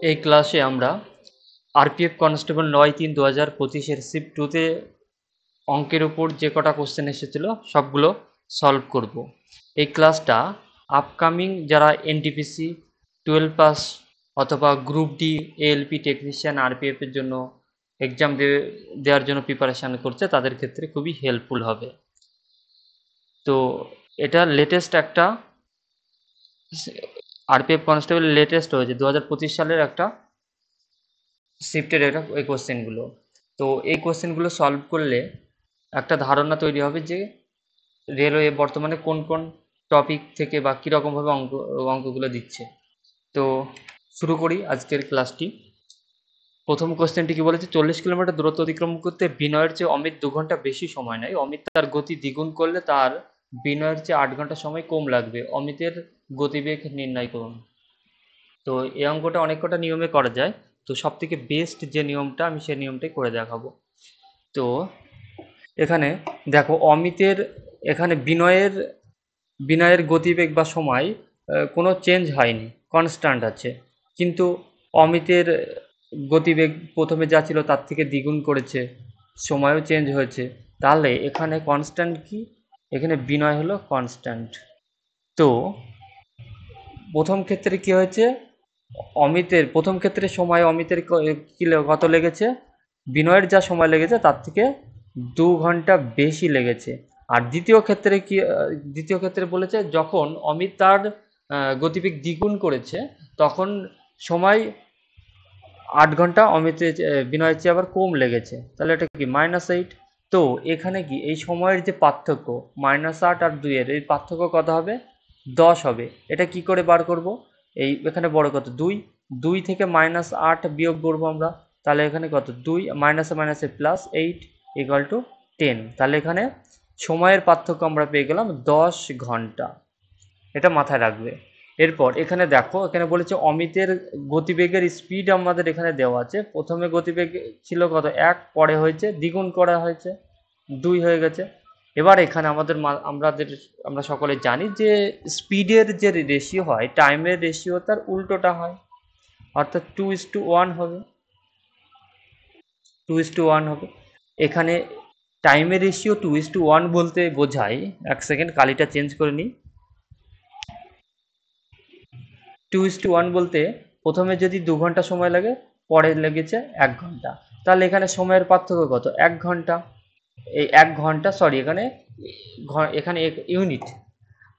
এই ক্লাসে আমরা আরপিএফ কনস্টেবল 9/3/2025 শিফট 2-তে অঙ্কের উপর যে কটা কোশ্চেন এসেছিল সবগুলো সলভ করব। এই ক্লাসটা আপকামিং যারা এনটিপিসি 12 পাস অথবা group D ALP technician RPF এর জন্য এক্সাম দেওয়ার জন্য প্রিপারেশান করছে তাদের ক্ষেত্রে খুবই হেল্পফুল হবে। তো এটা লেটেস্ট একটা আরপিএফ কনস্টেবল লেটেস্ট হয়েছে 2025 সালের একটা শিফটের এটা এই কোশ্চেনগুলো। তো এই কোশ্চেনগুলো সলভ করলে একটা ধারণা তৈরি হবে যে রেলওয়ে বর্তমানে কোন কোন টপিক থেকে বা কীরকমভাবে অঙ্কগুলো দিচ্ছে। তো শুরু করি আজকের ক্লাসটি। প্রথম কোশ্চেনটি কি বলেছে, 40 কিলোমিটার দূরত্ব অতিক্রম করতে বিনয়ের চেয়ে অমিত 2 ঘন্টা বেশি সময় নেয়। অমিত তার গতি দ্বিগুণ করলে তার বিনয়ের চেয়ে 8 ঘন্টা সময় কম লাগবে। অমিতের গতিবেগ নির্ণয় করুন। তো এই অঙ্কটা অনেক কটা নিয়মে করা যায়, তো সব থেকে বেস্ট যে নিয়মটা আমি সেই নিয়মটাই করে দেখাবো। তো এখানে দেখো অমিতের এখানে বিনয়ের গতিবেগ বা সময় কোনো চেঞ্জ হয়নি, কনস্ট্যান্ট আছে। কিন্তু অমিতের গতিবেগ প্রথমে যা ছিল তার থেকে দ্বিগুণ করেছে, সময়ও চেঞ্জ হয়েছে। তাহলে এখানে কনস্ট্যান্ট কি? এখানে বিনয় হলো কনস্ট্যান্ট। তো প্রথম ক্ষেত্রে কি হয়েছে, প্রথম ক্ষেত্রে সময় অমিতের কত লেগেছে, বিনয়ের যা সময় লেগেছে তার থেকে 2 ঘন্টা বেশি লেগেছে। আর দ্বিতীয় ক্ষেত্রে বলেছে যখন অমিত তার গতিবেগ দ্বিগুণ করেছে তখন সময় 8 ঘন্টা বিনয়ের চেয়ে আবার কম লেগেছে। তাহলে এটা কি -8। তো এখানে কি এই সময়ের যে পার্থক্য -8 আর 2 এর এই পার্থক্য কত হবে, 10 হবে। এটা কি করে বার করব, এই এখানে বড় কত 2 থেকে -8 বিয়োগ করব আমরা। তাহলে এখানে কত 2 মাইনাসে মাইনাসে +8 = 10। তাহলে এখানে সময়ের পার্থক্য আমরা পেয়ে গেলাম 10 ঘন্টা। এটা মাথায় রাখবে। এরপর এখানে দেখো, এখানে বলেছে অমিতের গতিবেগের স্পিড আমাদের এখানে দেওয়া আছে। প্রথমে গতিবেগ ছিল কত 1, পরে হয়েছে দ্বিগুণ করা হয়েছে 2 হয়ে গেছে। এবার এখানে আমরা সকলে জানি যে স্পিডের যে রেশিও হয় টাইমের রেশিও তার উল্টোটা হয়, অর্থাৎ 2:1 হবে। 2:1 হবে। এখানে টাইমের রেশিও 2:1 বলতে বোঝায়, এক সেকেন্ড কালিটা চেঞ্জ করে নিই। 2:1 বলতে প্রথমে যদি 2 ঘন্টা সময় লাগে, পরে লেগেছে 1 ঘন্টা। তাহলে এখানে সময়ের পার্থক্য কত, 1 ঘন্টা। এই 1 ঘন্টা, সরি এখানে এখানে ইউনিট।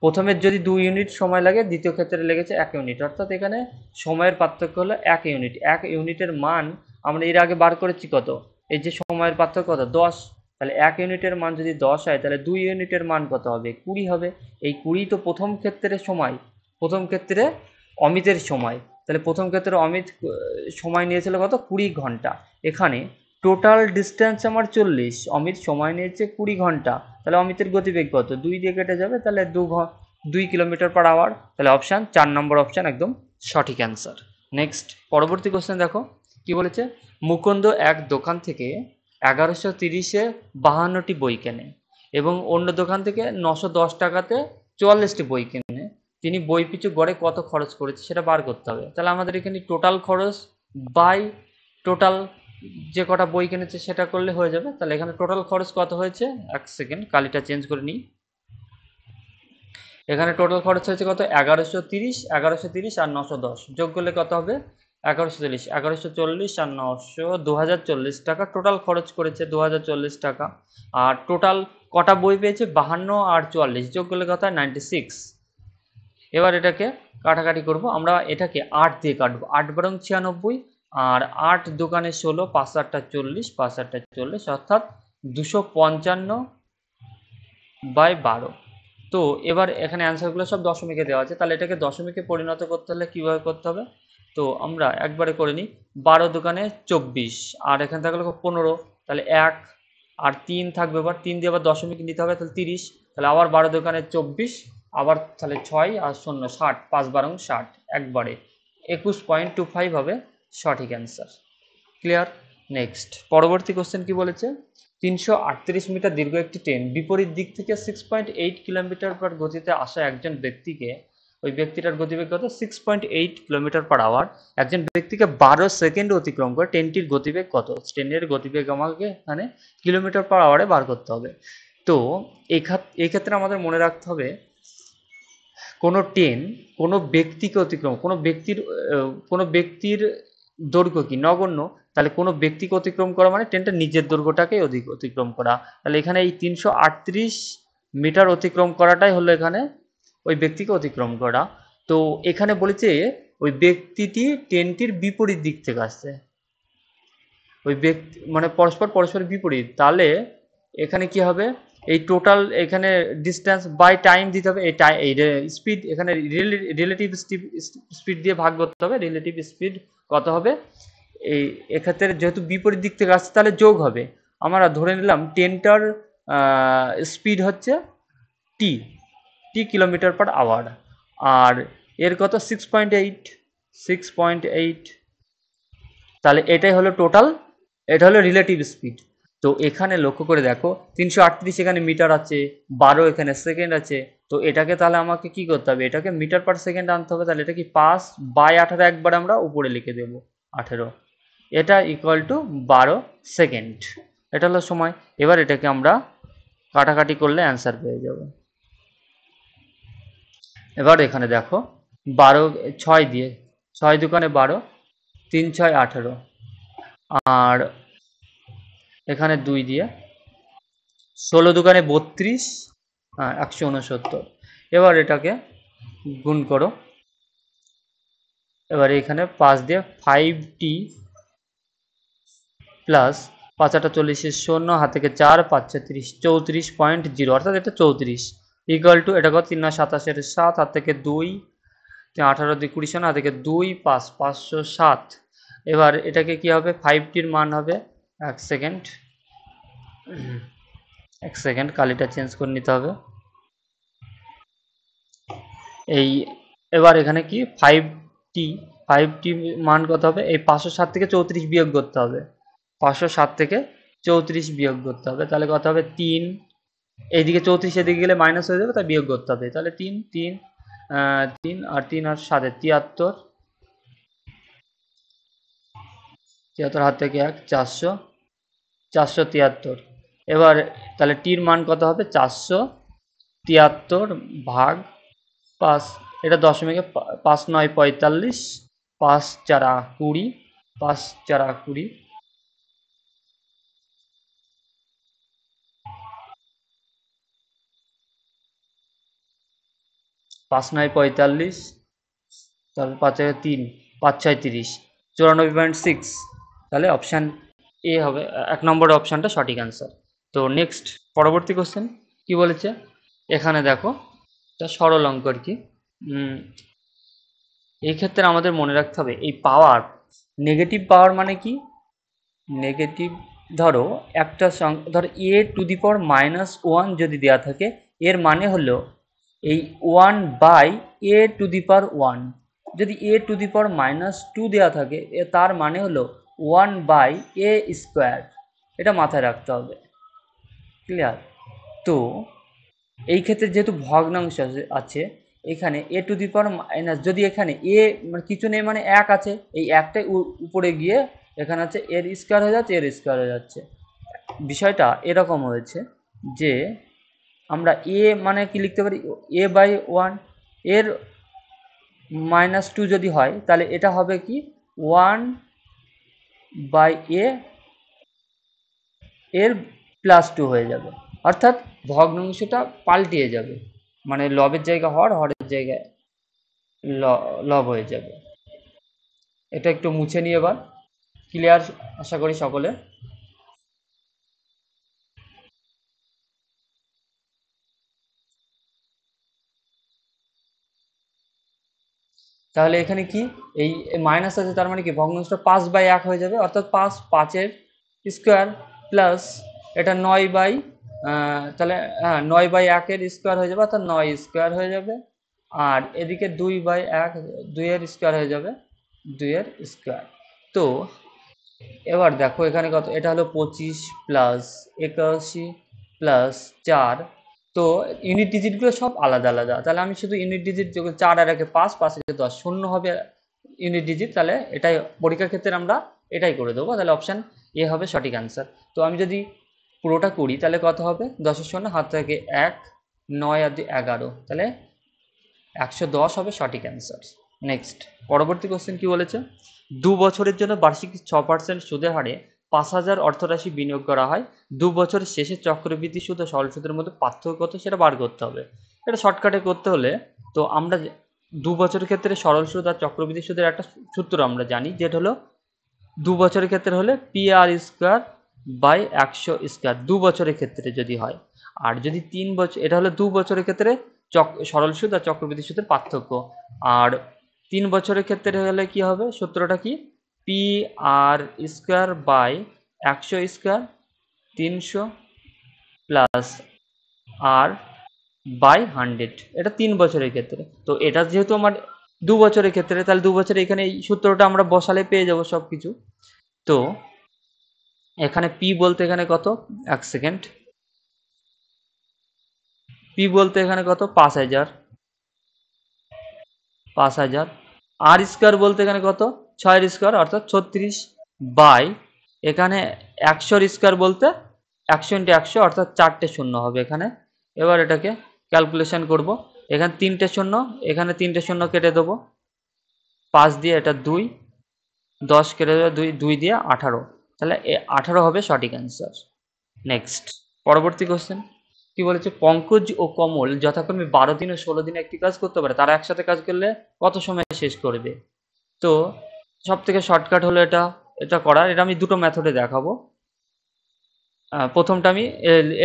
প্রথমের যদি 2 ইউনিট সময় লাগে, দ্বিতীয় ক্ষেত্রে লেগেছে 1 ইউনিট, অর্থাৎ এখানে সময়ের পার্থক্য হলো 1 ইউনিট। 1 ইউনিটের মান আমরা এর আগে বার করেছি কত, এই যে সময়ের পার্থক্য কত 10। তাহলে 1 ইউনিটের মান যদি 10 হয় তাহলে 2 ইউনিটের মান কত হবে, 20 হবে। এই 20 তো প্রথম ক্ষেত্রে সময়, প্রথম ক্ষেত্রে অমিতের সময়। তাহলে প্রথম ক্ষেত্রে অমিত সময় নিয়েছিল কত 20 ঘন্টা। এখানে টোটাল ডিস্টেন্স আমার 40, অমিত সময় নিয়েছে 20 ঘন্টা। তাহলে অমিতের গতিবেগ কত, 2 দিয়ে কেটে যাবে, তাহলে 2 কিলোমিটার/আওয়ার। তাহলে অপশান 4 নম্বর অপশান একদম সঠিক অ্যান্সার। নেক্সট পরবর্তী কোশ্চেন দেখো কি বলেছে, মুকুন্দ এক দোকান থেকে 1130-এ 52টি বই কেনে এবং অন্য দোকান থেকে 910 টাকাতে 44টি বই কেনে। তিনি বই পিছু গড়ে কত খরচ করেছে সেটা বার করতে হবে। তাহলে আমাদের এখানে টোটাল খরচ বাই টোটাল যে কটা বই কিনেছে সেটা করলে হয়ে যাবে। তাহলে এখানে টোটাল খরচ কত হয়েছে, এক সেকেন্ড কালিটা চেঞ্জ করে নিই। এখানে টোটাল খরচ হয়েছে কত, 1130 আর 910 যোগ করলে কত হবে, 1140 আর 900 2040 টাকা টোটাল খরচ করেছে, 2040 টাকা। আর টোটাল কটা বই পেয়েছে, 52 আর 44 যোগ করলে কত হয় 96। এবার এটাকে কাটাকাটি করব আমরা, এটাকে 8 দিয়ে কাটবো, 8 বারং 96 আর 8 দোকানে 16, 5 8 40, 5 8 40, অর্থাৎ 255/12। তো এবার এখানে অ্যান্সারগুলো সব দশমিকে দেওয়া আছে, তাহলে এটাকে দশমিকে পরিণত করতে হলে কীভাবে করতে হবে, তো আমরা একবারে করে নিই। 12 দোকানে 24 আর এখানে থাকলে 15, তাহলে 1 আর 3 থাকবে, এবার 3 দিয়ে আবার দশমিক নিতে হবে, তাহলে 30। তাহলে আবার 12 দোকানে 24, আবার তাহলে 6 আর 0 60, 5 বারং 60, একবারে 21.25 হবে সঠিক অ্যান্সার। ক্লিয়ার। নেক্সট পরবর্তী কোশ্চেন কি বলেছে, 338 মিটার দীর্ঘ একটি ট্রেন বিপরীত দিক থেকে 6.8 কিলোমিটার/গতিতে আসা একজন ব্যক্তিকে ওই ব্যক্তিটার গতিবেগ কত 6.8 কিলোমিটার পার আওয়ার। একজন ব্যক্তিকে 12 সেকেন্ড অতিক্রম করে ট্রেনটির গতিবেগ কত, ট্রেনের গতিবেগ আমাকে এখানে কিলোমিটার পার আওয়ারে বার করতে হবে। তো এই ক্ষেত্রে আমাদের মনে রাখতে হবে কোনো ট্রেন কোনো ব্যক্তিকে অতিক্রম কোনো ব্যক্তির দৈর্ঘ্য কি নগণ্য, তাহলে কোনো ব্যক্তিকে অতিক্রম করা মানে ট্রেনটা নিজের দৈর্ঘ্যটাকেই অতিক্রম করা। তাহলে এখানে এই 338 মিটার অতিক্রম করাটাই হলো এখানে ওই ব্যক্তিকে অতিক্রম করা। তো এখানে বলেছে ওই ব্যক্তিটি ট্রেনটির বিপরীত দিক থেকে আসছে, ওই ব্যক্তি মানে পরস্পর বিপরীত। তাহলে এখানে কি হবে, এই টোটাল এখানে ডিস্টেন্স বাই টাইম দিতে হবে, এই স্পিড এখানে রিলেটিভ স্পিড দিয়ে ভাগ করতে হবে। রিলেটিভ স্পিড কত হবে, এই এক্ষেত্রে যেহেতু বিপরীত দিক থেকে আসছে তাহলে যোগ হবে। আমরা ধরে নিলাম ট্রেনটার স্পিড হচ্ছে টি কিলোমিটার পার আওয়ার, আর এর কত 6.8, তাহলে এটাই হলো টোটাল, এটা হলো রিলেটিভ স্পিড। তো এখানে লক্ষ্য করে দেখো 338 এখানে মিটার আছে, 12 এখানে সেকেন্ড আছে। তো এটাকে তাহলে আমাকে কি করতে হবে, এটাকে মিটার পার সেকেন্ড আনতে হবে। তাহলে এটা কি 5/18 একবার আমরা উপরে লিখে দেব 18, এটা ইকুয়াল টু 12 সেকেন্ড। এটা হলো সময়। এবার এটাকে আমরা কাটাকাটি করলে অ্যান্সার পেয়ে যাব। এবার এখানে দেখো 12 6 দিয়ে, 6 দুকানে 12, 3 6 18, আর এখানে 2 দিয়ে 16 দুকানে 32, 169। এবার এটাকে গুণ করো। এবার এখানে 5 দিয়ে 5t প্লাস 5×8 = 0, হাত থেকে 4, 5×4 = 34.0, অর্থাৎ এটা 34 ইকুয়াল টু এটা কত 3×27 = 7, হাত থেকে 2, 18 দিয়ে 20, হাত থেকে 2 5 507। এবার এটাকে কি হবে, 5টির মান হবে 1 সেকেন্ড, 1 সেকেন্ড কালিটা চেঞ্জ করে নিতে হবে। এই এবার এখানে কি 5টি মান কত হবে, এই 507 থেকে 34 বিয়োগ করতে হবে, 507 থেকে 34 বিয়োগ করতে হবে। তাহলে কত হবে 3, এইদিকে 34 এদিকে গেলে মাইনাস হয়ে যাবে, তাই বিয়োগ করতে হবে। তাহলে 3 3 3 আর 3 আর 7 73, 73 হাত থেকে 1 400, 473। এবার তাহলে টির মান কত হবে 473 ভাগ 5, এটা দশমিকে 5 9 45, 5 4 20, 5 4 20, 5 9 45, তাহলে 5 3 5 6 30, 94.6। তাহলে অপশান এ হবে, 1 নম্বর অপশানটা সঠিক অ্যান্সার। তো নেক্সট পরবর্তী কোশ্চেন কি বলেছে, এখানে দেখো এটা সরল অঙ্ক আর কি। এই ক্ষেত্রে আমাদের মনে রাখতে হবে এই পাওয়ার, নেগেটিভ পাওয়ার মানে কি, নেগেটিভ ধরো একটা ধরো a⁻⁻1 যদি দেওয়া থাকে, এর মানে হলো এই 1/a⁻1। যদি a⁻2 দেওয়া থাকে তার মানে হলো 1/a²। এটা মাথায় রাখতে হবে, ক্লিয়ার? তো এই ক্ষেত্রে যেহেতু ভগ্নাংশ আছে এখানে a⁻⁻, যদি এখানে a মানে কিছু নেই মানে 1 আছে, এই একটাই উপরে গিয়ে এখানে আছে এর স্কোয়ার হয়ে যাচ্ছে, এর স্কোয়ার হয়ে যাচ্ছে। বিষয়টা এরকম হয়েছে যে আমরা a মানে কি লিখতে পারি, a/1, এর -2 যদি হয় তাহলে এটা হবে কি 1/a এর +2 হয়ে যাবে, অর্থাৎ ভগ্নাংশটা পাল্টিয়ে যাবে, মানে লবের জায়গায় হর, হরের জায়গায় লব হয়ে যাবে। এটা একটু মুছে নিয়ে এবার ক্লিয়ার আশা করি সকলে। তাহলে এখানে কি এই মাইনাস আছে, তার মানে কি ভগ্নাংশটা 5/1 হয়ে যাবে, অর্থাৎ 5 5-এর স্কোয়ার প্লাস এটা 9 তাহলে হ্যাঁ 9/1-এর স্কোয়ার হয়ে যাবে, অর্থাৎ 9 স্কোয়ার হয়ে যাবে। আর এদিকে 2/1, 2-এর স্কোয়ার হয়ে যাবে, 2-এর স্কোয়ার। তো এবার দেখো এখানে কত, এটা হলো 25 + 81 + 4। তো ইউনিট ডিজিটগুলো সব আলাদা আলাদা, তাহলে আমি শুধু ইউনিট ডিজিট যখন 4 আর 1 5, 5 এ 10 শূন্য হবে ইউনিট ডিজিট, তাহলে এটাই পরীক্ষার ক্ষেত্রে আমরা এটাই করে দেবো, তাহলে অপশান এ হবে সঠিক অ্যান্সার। তো আমি যদি পুরোটা করি তাহলে কত হবে, 10-এর শূন্য হাত থেকে 1, 9 আর 2 11, তাহলে 110 হবে সঠিক অ্যান্সার। নেক্সট পরবর্তী কোশ্চেন কি বলেছে, 2 বছরের জন্য বার্ষিক 6% সুদের হারে 5,000 অর্থরাশি বিনিয়োগ করা হয়, 2 বছরের শেষে চক্রবৃদ্ধি সুদ ও সরল সুদের মধ্যে পার্থক্য কত সেটা বার করতে হবে। এটা শর্টকাটে করতে হলে তো আমরা 2 বছরের ক্ষেত্রে সরল সুদ আর চক্রবৃদ্ধি সুদের একটা সূত্র আমরা জানি, যেটা হলো 2 বছরের ক্ষেত্রে হলে PR স্কোয়ার বাই 100 স্কোয়ার 2 বছরের ক্ষেত্রে যদি হয়, আর যদি 3 বছর, এটা হলো 2 বছরের ক্ষেত্রে সরল সুদ আর চক্রবৃদ্ধি সুদের পার্থক্য, আর 3 বছরের ক্ষেত্রে হলে কি হবে, সূত্রটা কি, PR square by 100 square 300 plus R by 100, এটা 3 বছরের ক্ষেত্রে। তো এটা যেহেতু আমার 2 বছরের ক্ষেত্রে, তাহলে 2 বছরে এখানে এই সূত্রটা আমরা বসালে পেয়ে যাব সব কিছু। তো এখানে পি বলতে এখানে কত, এক সেকেন্ড, পি বলতে এখানে কত, 5,000, আর স্কোয়ার বলতে এখানে কত, 6 স্কোয়ার অর্থাৎ 36 বাই এখানে 100 স্কোয়ার বলতে 100 ইন্টু 100 অর্থাৎ 4টে শূন্য হবে এখানে। এবার এটাকে ক্যালকুলেশন করব, এখানে 3টে শূন্য, এখানে 3টে শূন্য কেটে দেবো, 5 দিয়ে এটা 2, 10 কেটে দেবো 2, 2 দিয়ে 18, তাহলে 18 হবে সঠিক অ্যান্সার। নেক্সট পরবর্তী কোশ্চেন কি বলেছে, পঙ্কজ ও কমল যথাক্রমে 12 দিন ও 16 দিনে একটি কাজ করতে পারে, তারা একসাথে কাজ করলে কত সময় শেষ করবে। তো সব থেকে শর্টকাট হলো এটা করার, এটা আমি দুটো মেথডে দেখাবো। প্রথমটা আমি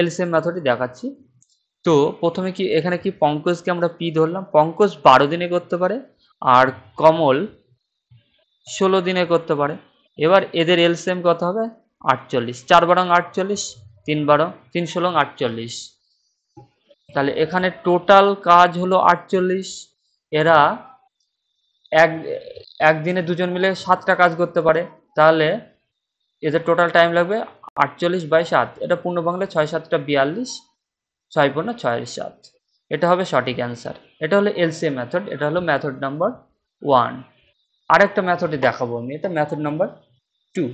এলসিএম মেথডে দেখাচ্ছি। তো প্রথমে কি এখানে কি পঙ্কজকে আমরা পি ধরলাম, পঙ্কজ 12 দিনে করতে পারে আর কমল 16 দিনে করতে পারে। এবার এদের এলসিএম কত হবে, 48, 4 বারং 48, 3 16 48, তাহলে এখানে টোটাল কাজ হলো 48, এরা একদিনে দুজন মিলে 7টা কাজ করতে পারে, তাহলে এদের টোটাল টাইম লাগবে 48/7, এটা পূর্ণ বাংলায় 6 7টা 42, 6 পূর্ণ 6 7, এটা হবে সঠিক অ্যান্সার। এটা হলো এলসিএম মেথড, এটা হলো মেথড নাম্বার 1। আরেকটা মেথডে দেখাবো আমি, এটা মেথড নাম্বার 2।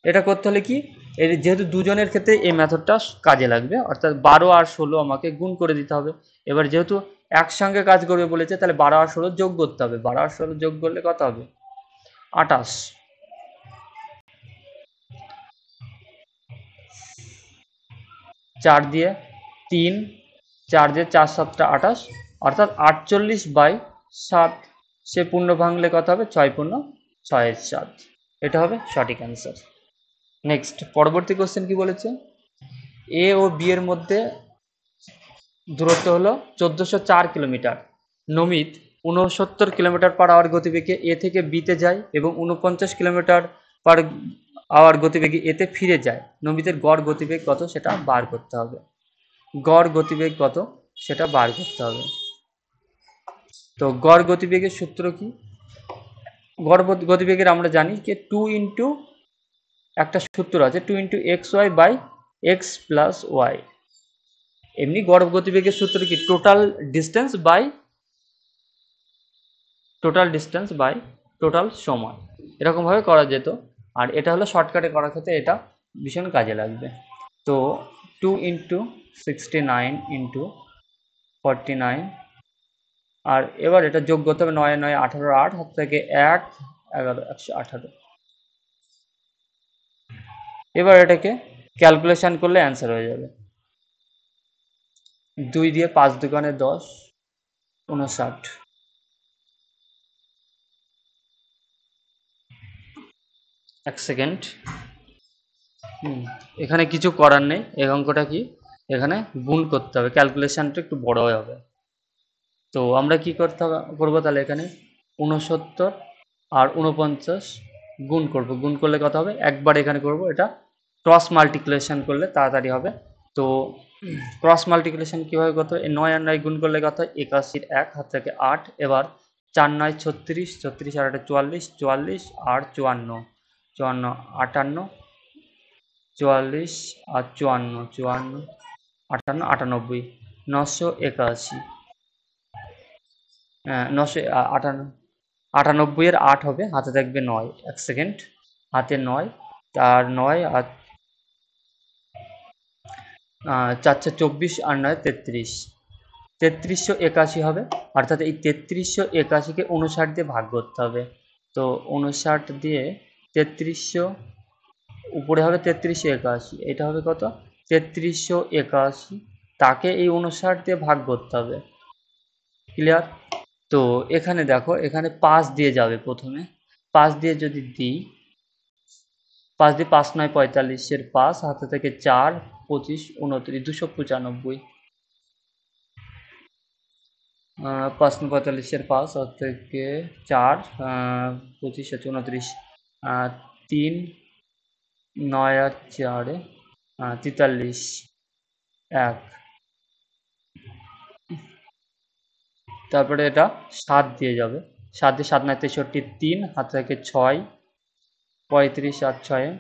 এটা করতে হলে কি, এর যেহেতু দুজনের ক্ষেত্রে এই মেথডটা কাজে লাগবে, অর্থাৎ 12 আর 16 আমাকে গুণ করে দিতে হবে। এবার যেহেতু একসঙ্গে কাজ করবে বলেছে, তাহলে 12 আর 16 যোগ করতে হবে, 12 আর 16 যোগ করলে কত হবে, 28, 4 দিয়ে 3, 4 দিয়ে 4 7টা 28, অর্থাৎ 48/7, সে পূর্ণ ভাঙলে কত হবে, 6 পূর্ণ 6 7, এটা হবে সঠিক অ্যান্সার। নেক্সট পরবর্তী কোশ্চেন কি বলেছে, এ ও বি এর মধ্যে দূরত্ব হলো 1404 কিলোমিটার, নমিত 69 কিলোমিটার পার আওয়ার গতিবেগে এ থেকে বিতে যায় এবং 49 কিলোমিটার পার আওয়ার গতিবেগে এতে ফিরে যায়, নমিতের গড় গতিবেগ কত সেটা বার করতে হবে, গড় গতিবেগ কত সেটা বার করতে হবে। তো গড় গতিবেগের সূত্র কি, গড় গতিবেগের আমরা জানি যে 2 ইন্টু একটা সূত্র আছে 2 into XY by X plus Y, এমনি গড় গতিবেগের সূত্র কি, টোটাল ডিস্টেন্স বাই টোটাল সময়, এরকমভাবে করা যেত। আর এটা হলো শর্টকাটে করার ক্ষেত্রে এটা ভীষণ কাজে লাগবে। তো 2 ইন্টু 69 ইন্টু 49, আর এবার এটা যোগ করতে হবে, 9 9 18, 8 হাত থেকে 1 11 118, এবার এটাকে ক্যালকুলেশন করলে অ্যান্সার হয়ে যাবে, 2 দিয়ে 5 দুগুণে 10, 59, এক সেকেন্ড, এখানে কিছু করার নেই, এই অঙ্কটা কি এখানে গুণ করতে হবে, ক্যালকুলেশনটা একটু বড় হবে। তো আমরা কি করবো তাহলে এখানে 69 আর 49 গুণ করব, গুণ করলে কত হবে, একবার এখানে করব, এটা ক্রস মাল্টিপ্লিকেশন করলে তাড়াতাড়ি হবে। তো ক্রস মাল্টিপ্লিকেশন কীভাবে করতে হবে, 9 আর 9 গুণ করলে কত হয়, 81 1 হাত থেকে 8, এবার 4 9 36, 36 আর 8 44, 44 আর 54, 54 58, 44 আর 54, 54 98, 981, 98 এর 8 হবে, হাতে থাকবে 9, 1 সেকেন্ড, হাতে 9, আর 9 আর 4 24 আর 9 33, 3381 হবে। অর্থাৎ এই 3381কে 59 দিয়ে ভাগ করতে হবে। তো 59 দিয়ে 3300, উপরে হবে 3381, এটা হবে কত 3381, তাকে এই 59 দিয়ে ভাগ করতে হবে। ক্লিয়ার? তো এখানে দেখো, এখানে 5 দিয়ে যাবে প্রথমে, 5 দিয়ে যদি দিই, 5 দিয়ে 5 9 45 এর 5, হাতে থেকে 4 25 29, 295, 5 9 45 এর 5, হাত থেকে 4 25 29, 3 9 আর 4 43, 1, তারপরে এটা 7 দিয়ে যাবে, 7 দিয়ে 7 9 63, 3, হাত থেকে 6 35 আর 6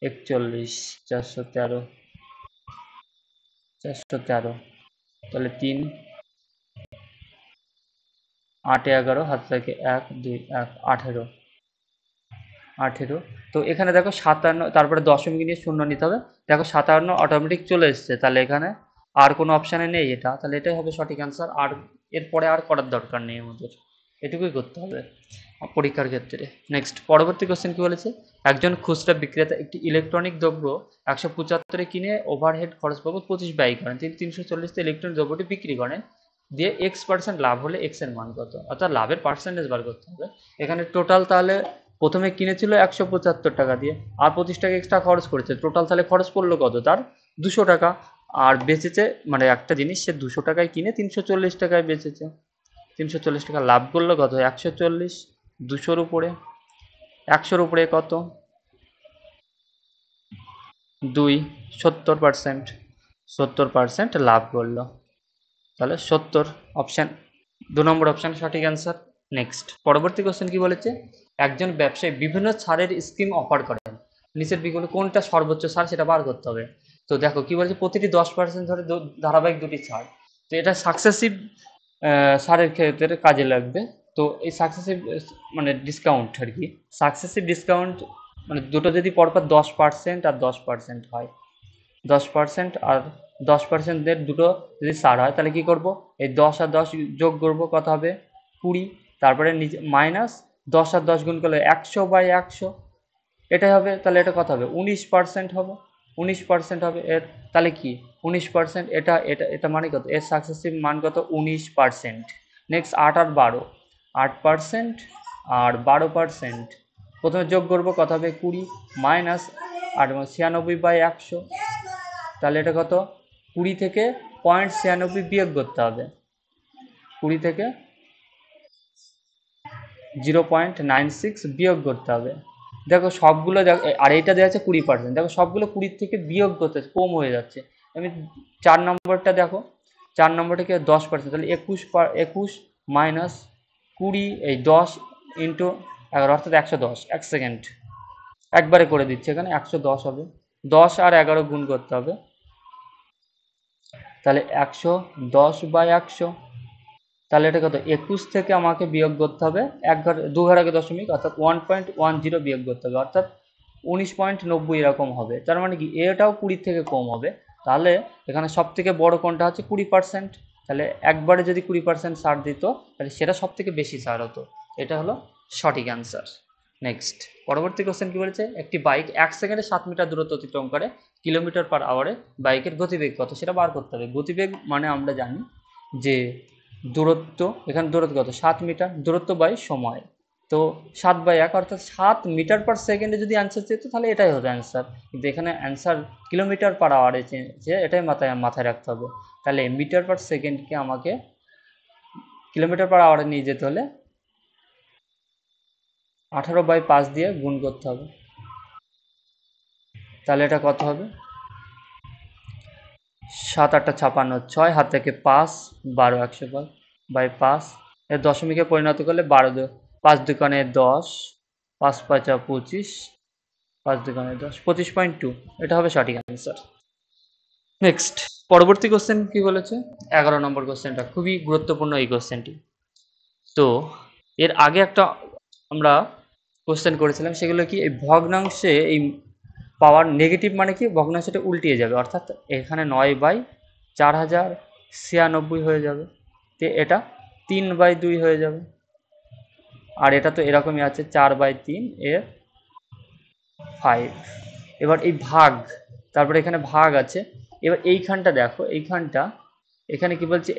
41, 413, 413, তাহলে 3 8 11, হাত থেকে 1 2 1 18, 18। তো এখানে দেখো 57, তারপরে দশমিক নিয়ে শূন্য নিতে হবে। দেখো 57 অটোমেটিক চলে এসছে, তাহলে এখানে আর কোনো অপশানে নেই এটা, তাহলে এটাই হবে সঠিক অ্যান্সার। আর এরপরে আর করার দরকার নেই আমাদের, এটুকুই করতে হবে পরীক্ষার ক্ষেত্রে। নেক্সট, পরবর্তী কোশ্চেন কি বলেছে, একজন খুচরা বিক্রেতা একটি ইলেকট্রনিক দ্রব্য 175 কিনে ওভারহেড খরচ বাবদ 25 ব্যয় করেন, তিনি 340 ইলেকট্রনিক দ্রব্যটি বিক্রি করেন, দিয়ে x% লাভ হলে x এর মান কত, অর্থাৎ লাভের পার্সেন্টেজ বার করতে হবে। এখানে টোটাল তাহলে প্রথমে কিনেছিল 175 টাকা দিয়ে, আর 25 টাকা এক্সট্রা খরচ করেছে, টোটাল তাহলে খরচ পড়লো কত, তার 200 টাকা। আর বেচেছে, মানে একটা জিনিস সে 200 টাকায় কিনে 340 টাকায় বেচেছে, 340 টাকা লাভ করলো কত, 140, 200-র উপরে 100-র উপরে কত 2, 70%, 70% লাভ করলো, তাহলে 70 অপশান, 2 নম্বর অপশান সঠিক অ্যান্সার। নেক্সট, পরবর্তী কোশ্চেন কি বলেছে, একজন ব্যবসায়ী বিভিন্ন ছাড়ের স্কিম অফার করেন, নিচের বিকল্প কোনটা সর্বোচ্চ ছাড় সেটা বার করতে হবে। তো দেখো কি বলেছে, প্রতিটি 10% ধরে ধারাবাহিক 2টি ছাড়, তো এটা সাকসেসিভ ছাড়ের ক্ষেত্রে কাজে লাগবে। তো এই সাকসেসিভ মানে ডিসকাউন্ট আর কি, সাকসেসিভ ডিসকাউন্ট মানে দুটো যদি পরপর 10% আর 10% হয়, 10% আর 10%-দের দুটো যদি ছাড় হয়, তাহলে কি করব, এই 10 আর 10 যোগ করব, কত হবে 20, তারপরে নিচে মাইনাস 10 আর 10 গুণ করলে 100/100, এটাই হবে, তাহলে এটা কত হবে 19% হবে, 19% হবে এর, তাহলে কি 19%, এটা এটা এটা মানে কত, এর সাকসেসিভ মান কত 19%। নেক্সট 8 আর 12, 8% আর 12%, প্রথমে যোগ করব, কত হবে 20, মাইনাস 96/100, তাহলে এটা কত 20 থেকে 0.96 বিয়োগ করতে হবে, 20 থেকে 0.96 বিয়োগ করতে হবে। দেখো সবগুলো দেখো, আর এইটা দেওয়া আছে 20%, দেখো সবগুলো 20 থেকে বিয়োগ করতে কম হয়ে যাচ্ছে। আমি 4 নম্বরটা দেখো, 4 নম্বরটাকে 10%, তাহলে 21 মাইনাস 20, এই 10 ইন্টু 11, অর্থাৎ 110, 1 সেকেন্ড একবারে করে দিচ্ছে, এখানে 110 হবে, 10 আর 11 গুণ করতে হবে, তাহলে 110/100, তাহলে এটা কত 21 থেকে আমাকে বিয়োগ করতে হবে, 2 ঘর আগে দশমিক, অর্থাৎ 1.10 বিয়োগ করতে হবে, অর্থাৎ 19.90 এরকম হবে। তার মানে কি এটাও 20 থেকে কম হবে, তাহলে এখানে সব থেকে বড় কোনটা হচ্ছে 20%, তাহলে একবারে যদি 20% ছাড় দিত, তাহলে সেটা সব থেকে বেশি ছাড় হতো, এটা হলো সঠিক অ্যান্সার। নেক্সট, পরবর্তী কোশ্চেন কি বলেছে, একটি বাইক 1 সেকেন্ডে 7 মিটার দূরত্ব অতিক্রম করে, কিলোমিটার/আওয়ারে বাইকের গতিবেগ কত সেটা বার করতে হবে। গতিবেগ মানে আমরা জানি যে দূরত্ব, এখানে দূরত্ব কত 7 মিটার, দূরত্ব বাই সময়, তো 7/1, অর্থাৎ 7 মিটার/সেকেন্ডে যদি অ্যান্সার চেত, তাহলে এটাই হতো অ্যান্সার, কিন্তু এখানে অ্যান্সার কিলোমিটার/আওয়ারে চেয়েছে, এটাই মাথায় রাখতে হবে। তাহলে মিটার/সেকেন্ডকে আমাকে কিলোমিটার/আওয়ারে নিয়ে যেতে হলে 18/5 দিয়ে গুণ করতে হবে, তাহলে এটা কত হবে 7 8 56, 6, হাত থেকে 5 12, 100/5, এর দশমিকে পরিণত করলে 12, 5 দুগুণে 10, 5 5 25, 5 দুগুণে 10, 25.2, এটা হবে সঠিক অ্যান্সার। নেক্সট পরবর্তী কোশ্চেন কি বলেছে, 11 নম্বর কোশ্চেনটা খুবই গুরুত্বপূর্ণ এই কোশ্চেনটি। তো এর আগে একটা আমরা কোশ্চেন করেছিলাম, সেগুলো কি এই ভগ্নাংশে এই পাওয়ার নেগেটিভ মানে কি ভগ্নাংশটা উল্টিয়ে যাবে, অর্থাৎ এখানে 9/4096 হয়ে যাবে, তো এটা 3/2 হয়ে যাবে। আর এটা তো এরকমই আছে 4/3 এর 5। এবার এই ভাগ, তারপরে এখানে ভাগ আছে। এবার এইখানটা দেখো, এইখানটা এখানে কি বলছে,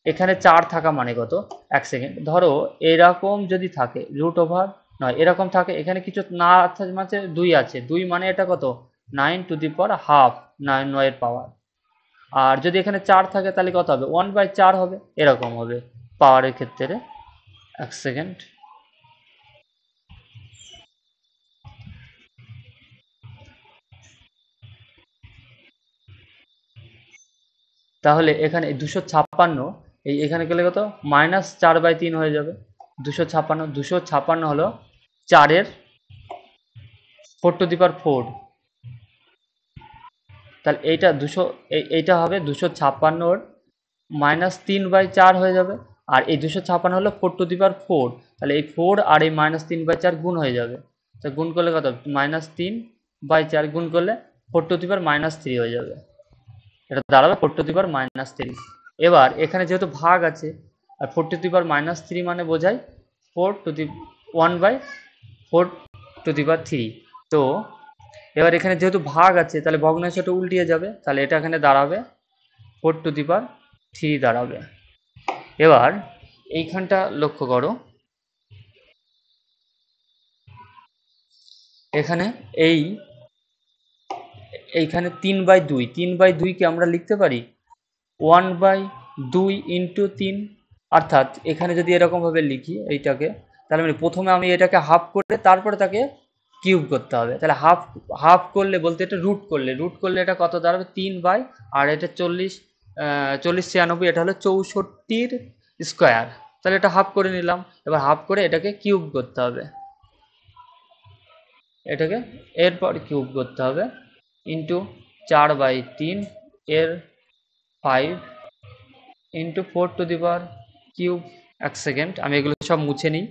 এখানে 4 থাকা মানে কত, এক সেকেন্ড, ধরো এরকম যদি থাকে √, নয় এরকম থাকে, এখানে কিছু না আছে 2 আছে, 2 মানে এটা কত 9^12, 9 এর পাওয়ার। আর যদি এখানে 4 থাকে তাহলে কত হবে 1/4 হবে, এরকম হবে পাওয়ারের ক্ষেত্রে। এক সেকেন্ড, তাহলে এখানে 256, এখানে গেলে কত -4/3 হয়ে যাবে। 256 হলো 4-এর 4^4, তাহলে এইটা এইটা হবে 256-র -3/4 হয়ে যাবে। আর এই 256 হলো 4^4, তাহলে এই 4 আর এই -3/4 গুণ হয়ে যাবে, তো গুণ করলে কত -3/4 গুণ করলে 4^-3 হয়ে যাবে, এটা দাঁড়াবে 4^-3। এবার এখানে যেহেতু ভাগ আছে, আর 4^-3 মানে বোঝায় 1/4^3। তো এবার এখানে যেহেতু ভাগ আছে তাহলে ভগ্নাংশটা উল্টিয়ে যাবে, তাহলে এটা এখানে দাঁড়াবে 4^3 দাঁড়াবে। এবার এইখানটা লক্ষ্য করো, এখানে এইখানে 3/2 কে আমরা লিখতে পারি 1/2 ইন্টু 3, অর্থাৎ এখানে যদি এরকম ভাবে লিখি এইটাকে, তাহলে মানে প্রথমে আমি এটাকে হাফ করে তারপরে তাকে কিউব করতে হবে, তাহলে হাফ হাফ করলে বলতে এটা রুট করলে এটা কত দাঁড়াবে 3 আর এটা 40, 40×96, এটা হলো 64 স্কোয়ার, তাহলে এটা হাফ করে নিলাম। এবার হাফ করে এটাকে কিউব করতে হবে, এটাকে এরপর কিউব করতে হবে ইন্টু 4/3 এর 5 ইন্টু 4^3। এক সেকেন্ড, আমি এগুলো সব মুছে নিই।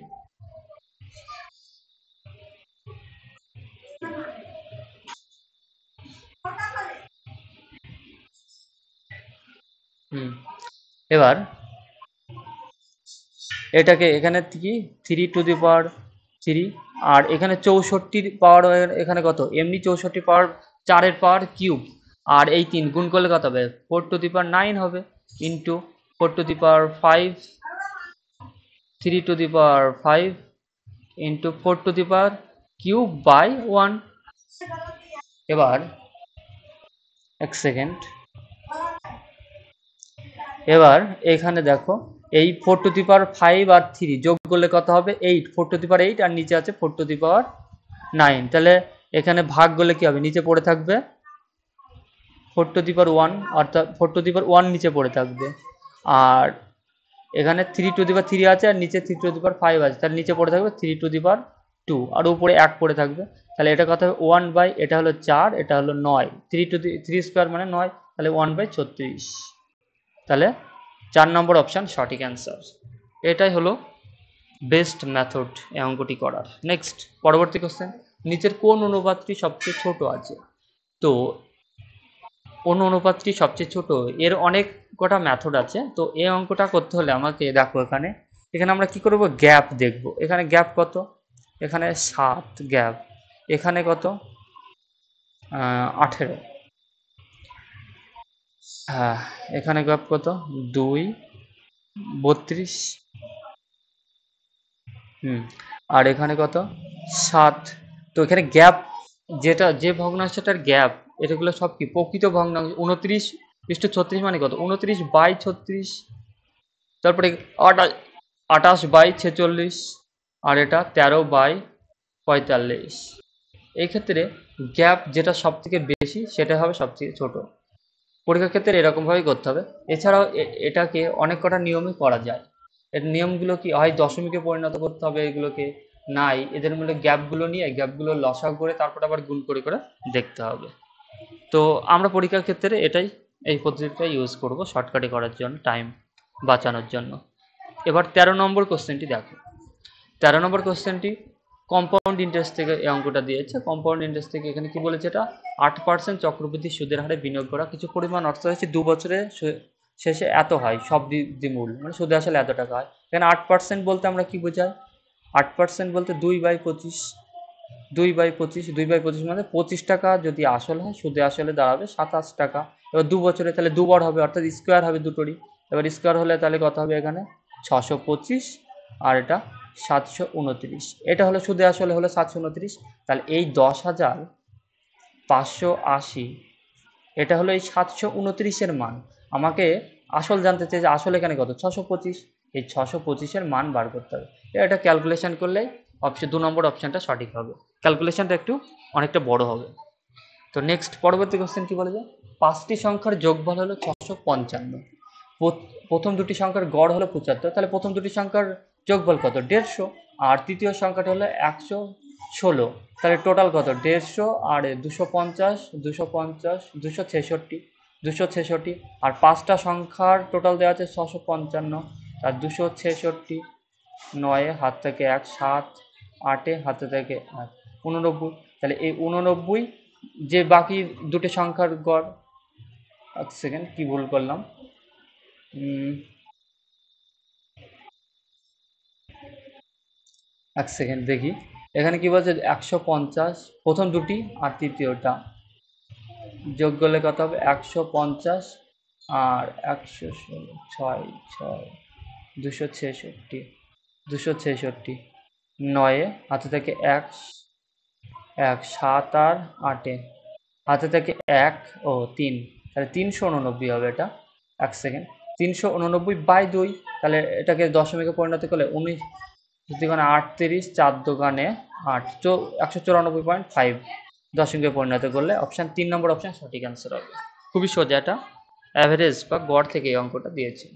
এবার এটাকে এখানে কি 3^3, আর এখানে 64 পাওয়ার, এখানে কত এমনি 64 পাওয়ার 4-এর পাওয়ার কিউব, আর এই 3 গুণ করলে কত হবে 4^9 হবে, ইন্টু 4^5, 3^5 ইন্টু 4^3/1। এবার এক সেকেন্ড, এবার এখানে দেখো এই 4^5 আর 3 যোগ করলে কত হবে 8, 4^8, আর নিচে আছে 4^9, তাহলে এখানে ভাগ করলে কি হবে, নিচে পড়ে থাকবে 4^1, অর্থাৎ 4^1 নিচে পড়ে থাকবে। আর এখানে 3^3 আছে আর নিচে 3^5 আছে, তাহলে নিচে পড়ে থাকবে 3^2, আর উপরে 1 পড়ে থাকবে, তাহলে এটা কত হবে 1, এটা হলো 4, এটা হলো 9, 3 স্কোয়ার মানে 9, তাহলে 1/36, তাহলে 4 নম্বর অপশান সঠিক অ্যান্সার। এটাই হলো বেস্ট মেথড এই অঙ্কটি করার। নেক্সট পরবর্তী কোশ্চেন, নিচের কোন অনুপাতটি সবচেয়ে ছোট আছে। তো কোন অনুপাতটি সবচেয়ে ছোট, এর অনেক কটা মেথড আছে। তো এই অঙ্কটা করতে হলে আমাকে দেখো, এখানে আমরা কি করব, গ্যাপ দেখব। এখানে গ্যাপ কত, এখানে 7 গ্যাপ, এখানে কত 18, হ্যাঁ এখানে গ্যাপ কত 2, 32, আর এখানে কত 7। তো এখানে গ্যাপ, যে ভগ্নাংশটার গ্যাপ, এটাগুলো সব কি প্রকৃত ভগ্নাংশ। 29/36 মানে কত 29/36, তারপরে 28/46, আর এটা 13/45। এই ক্ষেত্রে গ্যাপ যেটা সব থেকে বেশি সেটা হবে সবথেকে ছোট। পরীক্ষার ক্ষেত্রে এরকমভাবেই করতে হবে। এছাড়াও এটাকে অনেক কটা নিয়মে করা যায়। এর নিয়মগুলো কি হয়, দশমিকে পরিণত করতে হবে এগুলোকে, নাই এদের মধ্যে গ্যাপগুলো নিয়ে গ্যাপগুলো লসাগু করে তারপর আবার গুণ করে করে দেখতে হবে। তো আমরা পরীক্ষার ক্ষেত্রে এই পদ্ধতিটা ইউজ করব শর্টকাটে করার জন্য, টাইম বাঁচানোর জন্য। এবার 13 নম্বর কোশ্চেনটি দেখো। 13 নম্বর কোশ্চেনটি কম্পাউন্ড ইন্টারেস্ট থেকে এই অঙ্কটা দিয়েছে। কম্পাউন্ড ইন্টারেস্ট থেকে এখানে কি বলেছে, এটা 8% চক্রবৃদ্ধি সুদের হারে বিনিয়োগ করা কিছু পরিমাণ অর্থ হচ্ছে 2 বছরে শেষে এত হয়, সব দ্বিমূল মানে সুদে আসলে এত টাকা হয়। এখানে 8% বলতে আমরা কি বোঝাই, 8% বলতে 2/25, 2/25 মানে 25 টাকা যদি আসল হয়, সুদে আসলে দাঁড়াবে 27 টাকা। এবার 2 বছরে তাহলে দুবার হবে, অর্থাৎ স্কোয়ার হবে দুটোরই। এবার স্কোয়ার হলে তাহলে কত হবে, এখানে 625 আর এটা 729। এটা হলো সুদে আসলে হলো 729। তাহলে এই 10,580 এটা হলো এই 729-এর মান। আমাকে আসল জানতে চাই যে আসল এখানে কত, 625। এই 625-এর মান বার করতে হবে। এটা ক্যালকুলেশন করলে অপশন 2 নম্বর অপশনটা সঠিক হবে। ক্যালকুলেশনটা একটু অনেকটা বড় হবে। তো নেক্সট পরবর্তী কোশ্চেন কি বলে, যে 5টি সংখ্যার যোগফল হলো 655, প্রথম দুটি সংখ্যার গড় হলো 75, তাহলে প্রথম দুটি সংখ্যার যোগফল কত, 150, আর তৃতীয় সংখ্যাটা হলো 116, তাহলে টোটাল কত, 150 আর 250, 250, 266, আর 5টা সংখ্যার টোটাল দেওয়া আছে 655, আর 266, 9 হাত থেকে 1, 7, 8 হাতে থেকে 89, তাহলে এই 89 যে বাকি দুটি সংখ্যার গড়, এক সেকেন্ড কি ভুল করলাম, এক সেকেন্ড দেখি, এখানে কি বলছে 150 প্রথম দুটি আর তৃতীয়টা যোগ করলে কত হবে, 150 আর 116, 6, 266, 9 হাতে থেকে 1, 7 আর 8 হাতে থেকে 1 ও 3, তাহলে 389 হবে এটা। এক সেকেন্ড, 389/2, তাহলে এটাকে দশমিকে পরিণত করলে 19 38, 4 দোকানে 8, 194.5 দশমিকে পরিণত করলে অপশান 3 নম্বর অপশান সঠিক অ্যান্সার হবে। খুবই সোজা, এটা অ্যাভারেজ বা গড় থেকে এই অঙ্কটা দিয়েছে।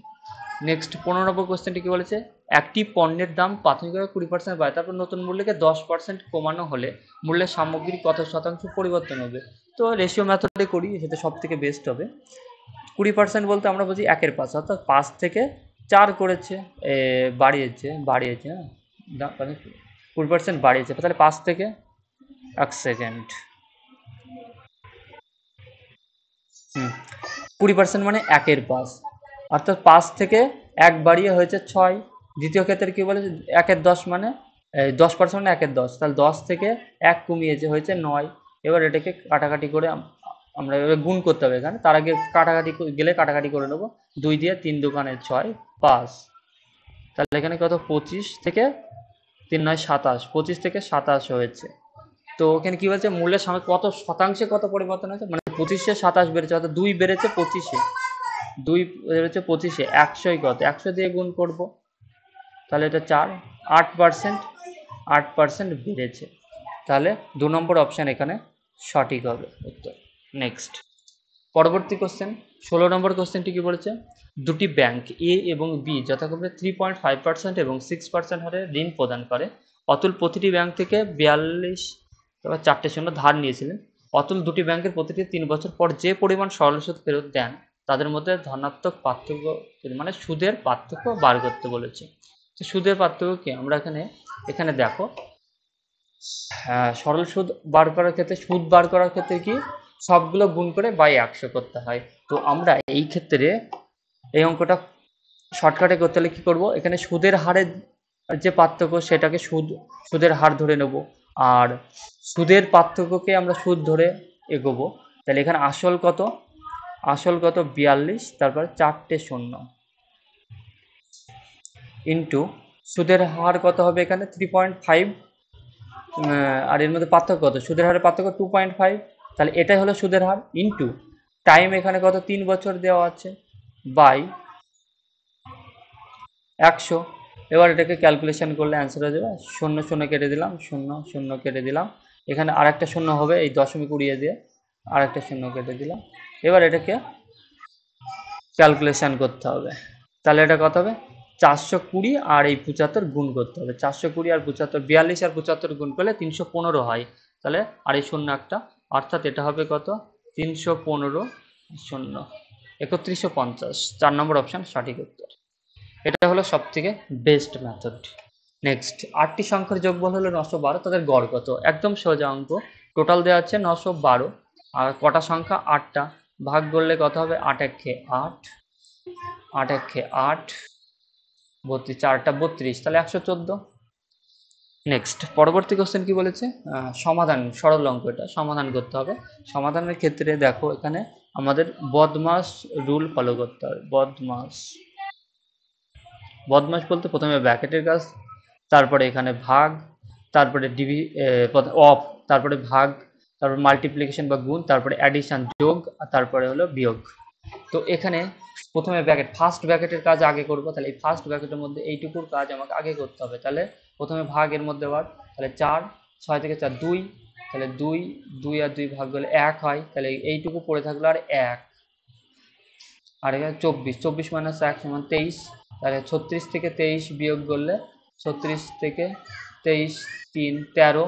নেক্সট 15 নম্বর কোশ্চেনটি কি বলেছে, একটি পণ্যের দাম প্রাথমিকভাবে 20% বাড়ে, তারপর নতুন মূল্যকে 10% কমানো হলে মূল্যের সামগ্রিক কত শতাংশ পরিবর্তন হবে। তো রেশিও মেথডে করি, সেটা সব থেকে বেস্ট হবে। 20% বলতে আমরা বুঝি 1/5, অর্থাৎ 5 থেকে 4 করেছে, বাড়িয়েছে হ্যাঁ, 20% বাড়িয়েছে, তাহলে 5 থেকে, এক সেকেন্ড, 20% মানে 1/5, অর্থাৎ 5 থেকে 1 বাড়িয়ে হয়েছে 6। দ্বিতীয় ক্ষেত্রে কি বলে, 1/10 মানে 10% মানে 1/10, তাহলে 10 থেকে 1 কমিয়েছে হয়েছে 9। এবার এটাকে কাটাকাটি করে আমরা এবার গুণ করতে হবে এখানে, তার আগে কাটাকাটি করে নেবো, 2 দিয়ে 3 দোকানে 6, 5, তাহলে এখানে কত, 25 থেকে 3 9 27, 25 থেকে 27 হয়েছে। তো এখানে কি বলছে, মূল্যের সামনে কত শতাংশে কত পরিবর্তন হয়েছে, মানে 25-এ 27 বেড়েছে, অর্থাৎ 2 বেড়েছে 25-এ, 2 বেড়েছে 25-এ, 100 কত, 100 দিয়ে গুণ করব, তাহলে এটা 4, 8% বেড়েছে, তাহলে 2 নম্বর অপশান এখানে সঠিক হবে উত্তর। নেক্সট পরবর্তী কোশ্চেন 16 নম্বর কোশ্চেনটি কি বলেছে, দুটি ব্যাংক এ এবং বি যথাক্রমে 3.5% এবং 6% হারে ঋণ প্রদান করে। অতুল প্রতিটি ব্যাংক থেকে 42 4টে শূন্য ধার নিয়েছিলেন। অতুল দুটি ব্যাংকের প্রতিটি 3 বছর পর যে পরিমাণ সরল সুদ ফেরত দেন, তাদের মধ্যে ধনাত্মক পার্থক্য মানে সুদের পার্থক্য বার করতে বলেছে। তো সুদের পার্থক্য কি, আমরা এখানে দেখো, সরল সুদ বার করার ক্ষেত্রে, সুদ বার করার ক্ষেত্রে কি সবগুলো গুণ করে বাই 100 করতে হয়। তো আমরা এই ক্ষেত্রে এই অঙ্কটা শর্টকাটে করতে হলে কি করব, এখানে সুদের হারের যে পার্থক্য সেটাকে সুদের হার ধরে নেব, আর সুদের পার্থক্যকে আমরা সুদ ধরে এগোবো। তাহলে এখানে আসল কত 42, তারপর 4টে শূন্য ইন্টু সুদের হার কত হবে এখানে 3.5, আর এর মধ্যে পার্থক্য কত, সুদের হারের পার্থক্য 2.5, তাহলে এটাই হলো সুদের হার ইন্টু টাইম এখানে কত 3 বছর দেওয়া আছে বাই 100। এবার এটাকে ক্যালকুলেশন করলে অ্যান্সার হয়ে যাবে, 0 0 কেটে দিলাম, 0 0 কেটে দিলাম, এখানে আরেকটা শূন্য হবে, এই দশমিক উড়িয়ে দিয়ে আরেকটা শূন্য কেটে দিলাম। এবার এটাকে ক্যালকুলেশন করতে হবে, তাহলে এটা কত হবে, 420 আর এই 75 গুণ করতে হবে, 420 আর 75, 42 আর 75 গুণ করলে 315 হয়, তাহলে আর এই শূন্য একটা, অর্থাৎ এটা হবে কত 315 শূন্য 3150, 4 নম্বর অপশন সঠিক উত্তর। এটা হলো সব থেকে বেস্ট মেথড। নেক্সট, 8টি সংখ্যার যোগফল হলো 912, তাদের গড় কত? একদম সোজা অঙ্ক। টোটাল দেওয়া আছে 912, আর কটা সংখ্যা? 8টা। ভাগ করলে কত হবে? 8 একে 8, 8 একে 8, 32, 4টা 32, তাহলে 114। নেক্সট, পরবর্তী কোশ্চেন কি বলেছে? সমাধান, সরল অঙ্ক, এটা সমাধান করতে হবে। সমাধানের ক্ষেত্রে দেখো এখানে আমাদের বদমাস রুল ফলো করতে হবে। বদমাস বলতে প্রথমে ব্র্যাকেটের কাজ, তারপরে এখানে ভাগ, তারপরে অফ, তারপরে ভাগ, তারপর মাল্টিপ্লিকেশন বা গুণ, তারপরে অ্যাডিশন যোগ, আর তারপরে হলো বিয়োগ। তো এখানে প্রথমে ব্র্যাকেট, ফার্স্ট ব্র্যাকেটের কাজ আগে করব, তাহলে এই ফার্স্ট ব্র্যাকেটের মধ্যে এইটুকুর কাজ আমাকে আগে করতে হবে। তাহলে প্রথমে ভাগের মধ্যে ভাগ, তাহলে 4, 6 থেকে 4 2, তাহলে 2, 2 আর 2 ভাগ করলে 1 হয়, তাহলে এইটুকু পড়ে থাকলো আর 1, আর এখানে 24, 24 মাইনাস 1 সমান 23, তাহলে 36 থেকে 23 বিয়োগ করলে 36 থেকে 23 3 13,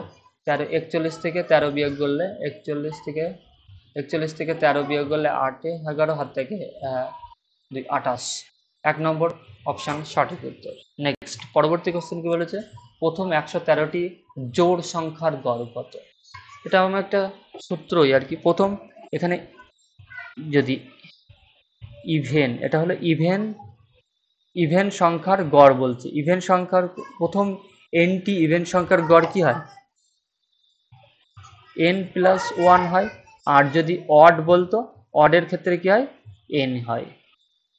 13 41 থেকে 13 বিয়োগ করলে 41 থেকে 13 বিয়োগ করলে 8 11, হাত থেকে 2 28, 1 নম্বর অপশন সঠিক উত্তর। নেক্সট, পরবর্তী কোশ্চেন কি বলেছে? প্রথম 113টি জোড় সংখ্যার গড় কত? এটা আমার একটা সূত্রই আর কি। প্রথম এখানে যদি ইভেন, এটা হলো ইভেন সংখ্যার গড় বলছে। ইভেন সংখ্যার প্রথম এনটি ইভেন সংখ্যার গড় কি হয়? n প্লাস 1 হয়। আর যদি অড বলতো, অডের ক্ষেত্রে কি হয়? n হয়।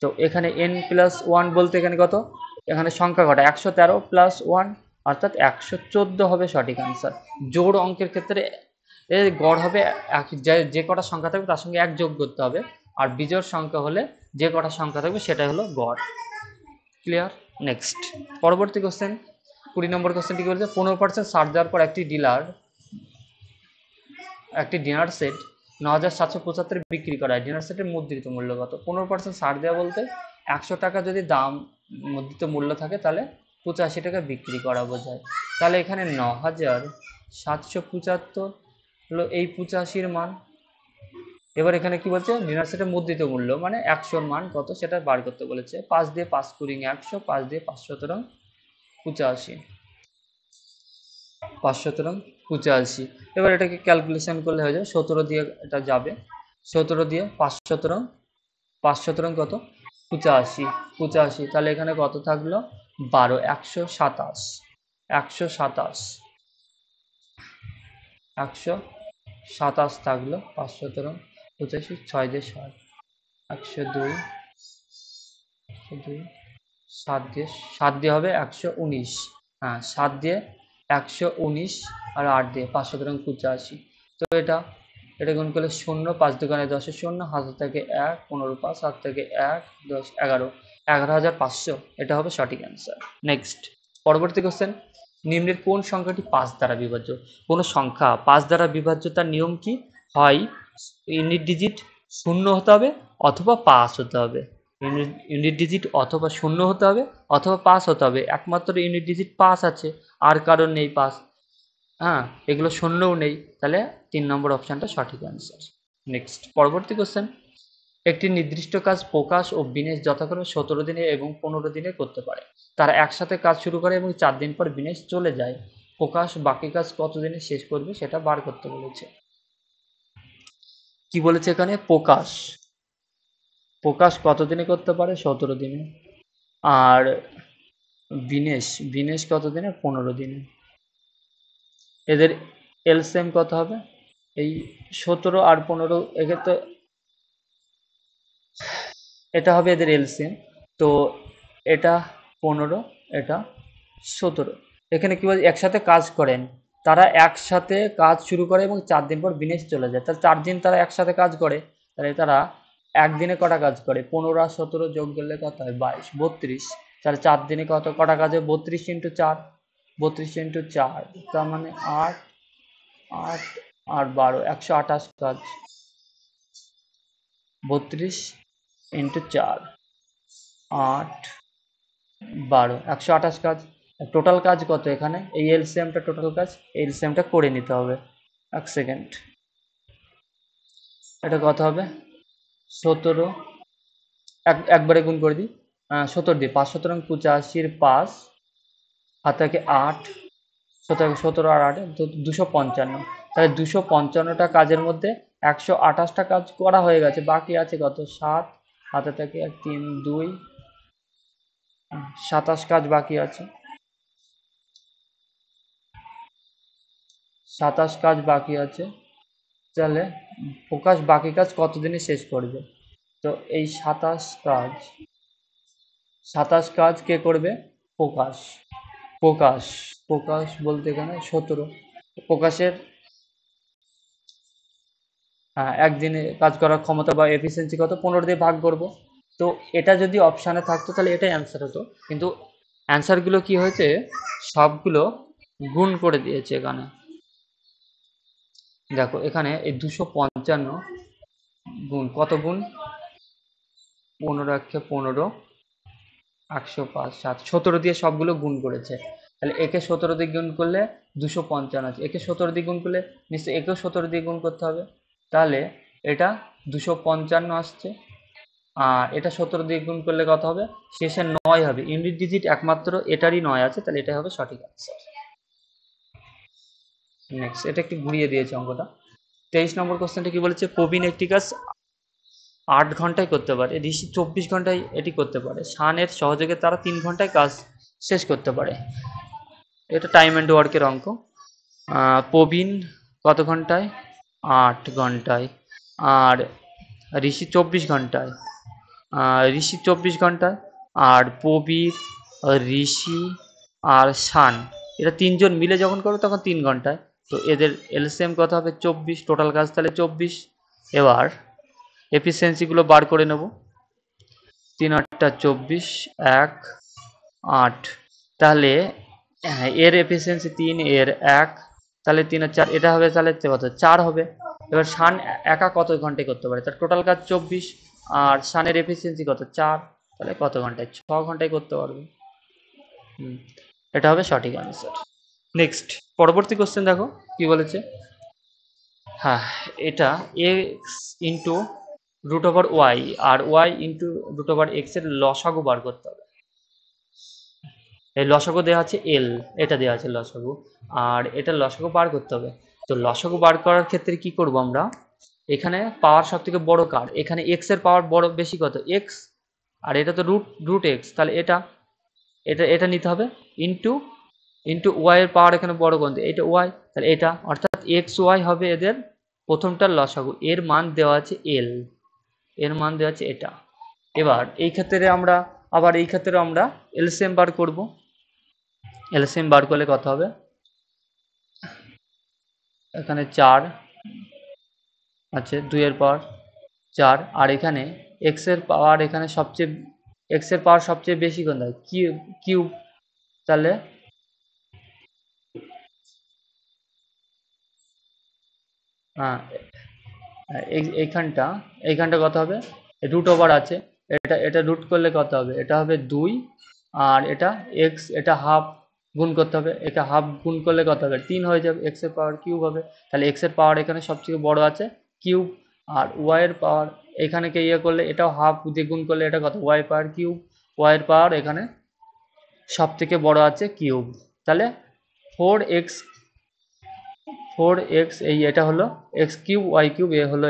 তো এখানে n প্লাস 1 বলতে এখানে কত? এখানে সংখ্যা কটা? 113 প্লাস 1, অর্থাৎ 114 হবে সঠিক অ্যান্সার। জোড় অঙ্কের ক্ষেত্রে এর গড় হবে যে কটা সংখ্যা থাকবে তার সঙ্গে 1 যোগ করতে হবে, আর বিজোড় সংখ্যা হলে যে কটা সংখ্যা থাকবে সেটাই হলো গড়। ক্লিয়ার? নেক্সট, পরবর্তী কোশ্চেন 20 নম্বর কোশ্চেনটি কি বলছে? 15% ছাড় দেওয়ার পর একটি ডিনার সেট 9775 বিক্রি করা হয়। ডিনার সেটের মুদ্রিত মূল্য কত? 15% ছাড় দেওয়া বলতে 100 টাকা যদি দাম মুদ্রিত মূল্য থাকে তাহলে 85 টাকা বিক্রি করা বোঝায়। তাহলে এখানে 9775 হলো এই 85-র মান। এবার এখানে কি বলছে? ডিনার সেটের মুদ্রিত মূল্য মানে 100-র মান কত সেটা বার করতে বলেছে। 5 দিয়ে 5 কুড়ি 100, 5 দিয়ে 5 17 85, 5 17 85। এবার এটাকে ক্যালকুলেশন করলে হয়ে যাবে, 17 দিয়ে এটা যাবে, 17 দিয়ে 5 17, 5 17 কত? 85, 85, তাহলে এখানে কত থাকলো? 12, 127, 127, 127 থাকলো। 5 17 85, 6 দিয়ে 7, 102, 7 দিয়ে হবে 119, হ্যাঁ 7 দিয়ে 119, আর 8 দিয়ে 5 17 85। তো এটা গুণ করলে 0, 5 দোকানে 10 0, হাত থেকে 1, 15 5, হাত থেকে 1 10 11, 11500, এটা হবে সঠিক অ্যান্সার। নেক্সট, পরবর্তী কোশ্চেন, নিম্নের কোন সংখ্যাটি 5 দ্বারা বিভাজ্য? কোন সংখ্যা 5 দ্বারা বিভাজ্য তার নিয়ম কি? হয় ইউনিট ডিজিট 0 হতে হবে অথবা 5 হতে হবে। ইউনিট ডিজিট অথবা 0 হতে হবে অথবা 5 হতে হবে। একমাত্র ইউনিট ডিজিট 5 আছে, আর কারণ নেই 5। হ্যাঁ, এগুলো 0ও নেই, তাহলে 3 নম্বর অপশানটা সঠিক অ্যান্সার। নেক্সট, পরবর্তী কোশ্চেন, একটি নির্দিষ্ট কাজ প্রকাশ ও বিনেশ যথাক্রমে 17 দিনে এবং 15 দিনে করতে পারে। তারা একসাথে কাজ শুরু করে এবং 4 দিন পর বিনেশ চলে যায়। প্রকাশ বাকি কাজ কত দিনে শেষ করবে সেটা বার করতে বলেছে। কি বলেছে এখানে? প্রকাশ কত দিনে করতে পারে? 17 দিনে। আর বিনেশ কত দিনে? 15 দিনে। এদের এলসিএম কত হবে? এই 17 আর 15, এক্ষেত্রে এটা হবে এদের এলসিএম। তো এটা 15, এটা 17। এখানে কি বলছে? একসাথে কাজ করেন, তারা একসাথে কাজ শুরু করে এবং 4 দিন পর বিনেশ চলে যায়। তাহলে 4 দিন তারা একসাথে কাজ করে, তাহলে তারা একদিনে কটা কাজ করে? 15 আর 17 যোগ করলে কত হয়? 22, 32। তাহলে 4 দিনে কটা কাজ হয়? 32 ইন্টু 4, 32 ইন্টু 4, তার মানে 8 8 আর 12, 128 কাজ। 32 ইন্টু 4, 8 12, 128 কাজ। টোটাল কাজ কত এখানে? এই এলসিএমটা টোটাল কাজ, এলসিএমটা করে নিতে হবে। 1 সেকেন্ড। এটা কত হবে 17, একবারে গুণ করে দিই 17 দিয়ে 5 17 85 5 হাতে থাকে 8, 17 আর 8 255। তাহলে 255টা কাজের মধ্যে 128টা কাজ করা হয়ে গেছে, বাকি আছে কত 7, হাতে থাকে 3 2 27 কাজ বাকি আছে, 27 কাজ বাকি আছে। তাহলে প্রকাশ বাকি কাজ কতদিনে শেষ করবে? তো এই 27 কাজ কে করবে? প্রকাশ। প্রকাশ প্রকাশ বলতে এখানে 17, প্রকাশের একদিনে কাজ করার ক্ষমতা বা এফিসিয়েন্সি কত 15 দিয়ে ভাগ করব। তো এটা যদি অপশানে থাকতো তাহলে এটাই অ্যান্সার হতো, কিন্তু অ্যান্সারগুলো কি হয়েছে সবগুলো গুণ করে দিয়েছে এখানে। দেখো এখানে এই 255 গুণ কত গুণ 15 1 15 105 7 17 দিয়ে সবগুলো গুণ করেছে। তাহলে একে 17 দিয়ে গুণ করলে 255 আছে, একে 17 দিয়ে গুণ করলে নিশ্চয়ই একেও 17 দিয়ে গুণ করতে হবে, তাহলে এটা 255 আসছে। আর এটা 17 দিয়ে গুণ করলে কত হবে? শেষে 9 হবে, ইউনিট ডিজিট একমাত্র এটারই 9 আছে, তাহলে এটাই হবে সঠিক আনসার। নেক্সট, এটা একটু ঘুরিয়ে দিয়েছে অঙ্কটা। 23 নম্বর কোশ্চেনটা কি বলেছে? প্রবীণ একটি কাজ 8 ঘন্টায় করতে পারে, ঋষি 24 ঘন্টায় এটি করতে পারে, শানের সহযোগে তারা 3 ঘন্টায় কাজ শেষ করতে পারে। এটা টাইম অ্যান্ড ওয়ার্কের অঙ্ক। প্রবীণ কত ঘন্টায়? 8 ঘন্টায়। আর ঋষি 24 ঘন্টায়। ঋষি 24 ঘন্টায়, আর প্রবীর, ঋষি আর শান, এরা তিনজন মিলে যখন করবে তখন 3 ঘন্টায়। তো এদের এলসিএম কত হবে? 24, টোটাল কাজ তাহলে 24। এবার এফিসিয়েন্সিগুলো বার করে নেব। 3 8 24, 1 8, তাহলে এর এফিসিয়েন্সি 3, এর 1, তাহলে 3 আর 4, এটা হবে তাহলে কত 4 হবে। এবার শান একা কত ঘন্টায় করতে পারে? তার টোটাল কাজ 24, আর শানের এফিসিয়েন্সি কত 4, তাহলে কত ঘন্টায়? 6 ঘন্টায় করতে পারবে। এটা হবে সঠিক আনসার। নেক্সট, পরবর্তী কোশ্চেন দেখো কি বলেছে। হ্যাঁ, এটা X into root over Y আর Y into root over X এর লসাগু বার করতে হবে। এই লসাগু দেওয়া আছে এল, এটা দেওয়া আছে লসাগু, আর এটা লসাগু বার করতে হবে। তো লসাগু বার করার ক্ষেত্রে কি করব আমরা? এখানে পাওয়ার সব থেকে বড় কার? এখানে এক্স এর পাওয়ার বড় বেশি কত? এক্স, আর এটা তো রুট এক্স, তাহলে এটা এটা এটা নিতে হবে ইন্টু ইন্টু ওয়াই এর পাওয়ার এখানে বড় কোনটা? এটা ওয়াই, তাহলে এটা অর্থাৎ এক্স ওয়াই হবে এদের প্রথমটার লসাগু। এর মান দেওয়া আছে এল, এর মান দেওয়া আছে এটা। এবার এই ক্ষেত্রে আমরা এলসিএম বার করব। এলসিএম বার করলে কত হবে? এখানে 4 আছে, 2 এর পাওয়ার 4, আর এখানে এক্স এর পাওয়ার এখানে সবচেয়ে বেশি কোনটা? কিউব, তাহলে এইখানটা কত হবে? রুট ওভার আছে, এটা রুট করলে কত হবে? এটা হবে 2, আর এটা এক্স, এটা হাফ গুণ করতে হবে, এটা হাফ গুণ করলে কত হবে? 3 হয়ে যাবে, এক্স এর পাওয়ার কিউব হবে। তাহলে এক্স এর পাওয়ার এখানে সবথেকে বড় আছে কিউব, আর ওয়াই এর পাওয়ার এখানে কে ইয়ে করলে এটাও হাফ দিয়ে গুণ করলে এটা কত? ওয়াই পাওয়ার কিউব, ওয়াই এর পাওয়ার এখানে সব থেকে বড় আছে কিউব, তাহলে 4x, এই এটা হলো এক্স কিউব ওয়াই কিউব, এ হলো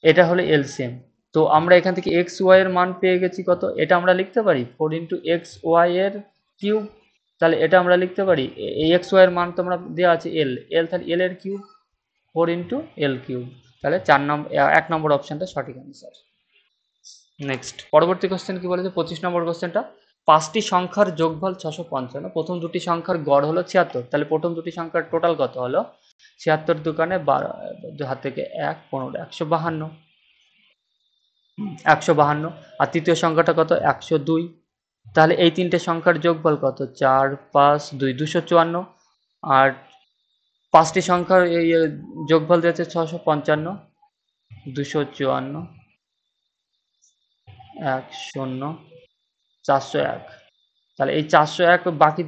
এটা হলো এলসিএম। তো আমরা এখান থেকে এক্স ওয়াই এর মান পেয়ে গেছি কত? এটা আমরা লিখতে পারি 4 ইন্টু এক্স ওয়াই এর কিউব, তাহলে এটা আমরা লিখতে পারি এই এক্স ওয়াই এর মান তো আমরা দেওয়া আছে এল, তাহলে এল এর কিউব 4 ইন্টু এল কিউব, তাহলে 1 নম্বর অপশনটা সঠিক অ্যান্সার। নেক্সট, পরবর্তী কোশ্চেন কি বলেছে? 25 নম্বর কোশ্চেনটা, 5টি সংখ্যার যোগফল 655, প্রথম দুটি সংখ্যার গড় হলো 76, তাহলে প্রথম দুটি সংখ্যার টোটাল কত হলো? 76 দোকানে 12 হাত থেকে 1 15 152, 152, আর তৃতীয় সংখ্যাটা কত? 102, তাহলে এই তিনটে সংখ্যার যোগফল কত? 4 5 2 254, আর 5টি সংখ্যার এই যোগফল দিয়েছে 655, 254, 10, 401, তাহলে এই 401 বাকি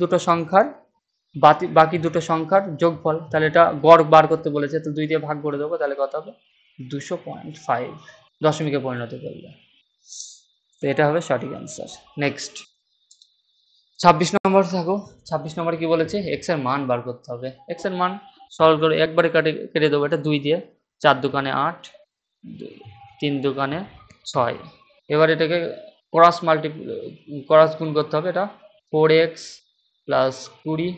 দুটো সংখ্যার যোগফল, তাহলে এটা গড় বার করতে বলেছে, তো 2 দিয়ে ভাগ করে দেবো, তাহলে কত হবে? 200.5 দশমিকে পরিণত করলে। তো এটা হবে সঠিক অ্যান্সার। নেক্সট 26 নম্বর থাকো। 26 নম্বরে কি বলেছে, এক্স এর মান বার করতে হবে। এক্স এর মান সলভ করে একবারে কেটে দেবো, এটা 2 দিয়ে, 4 দোকানে 8, 3 দোকানে 6। এবার এটাকে ক্রস গুণ করতে হবে। এটা 4x plus 20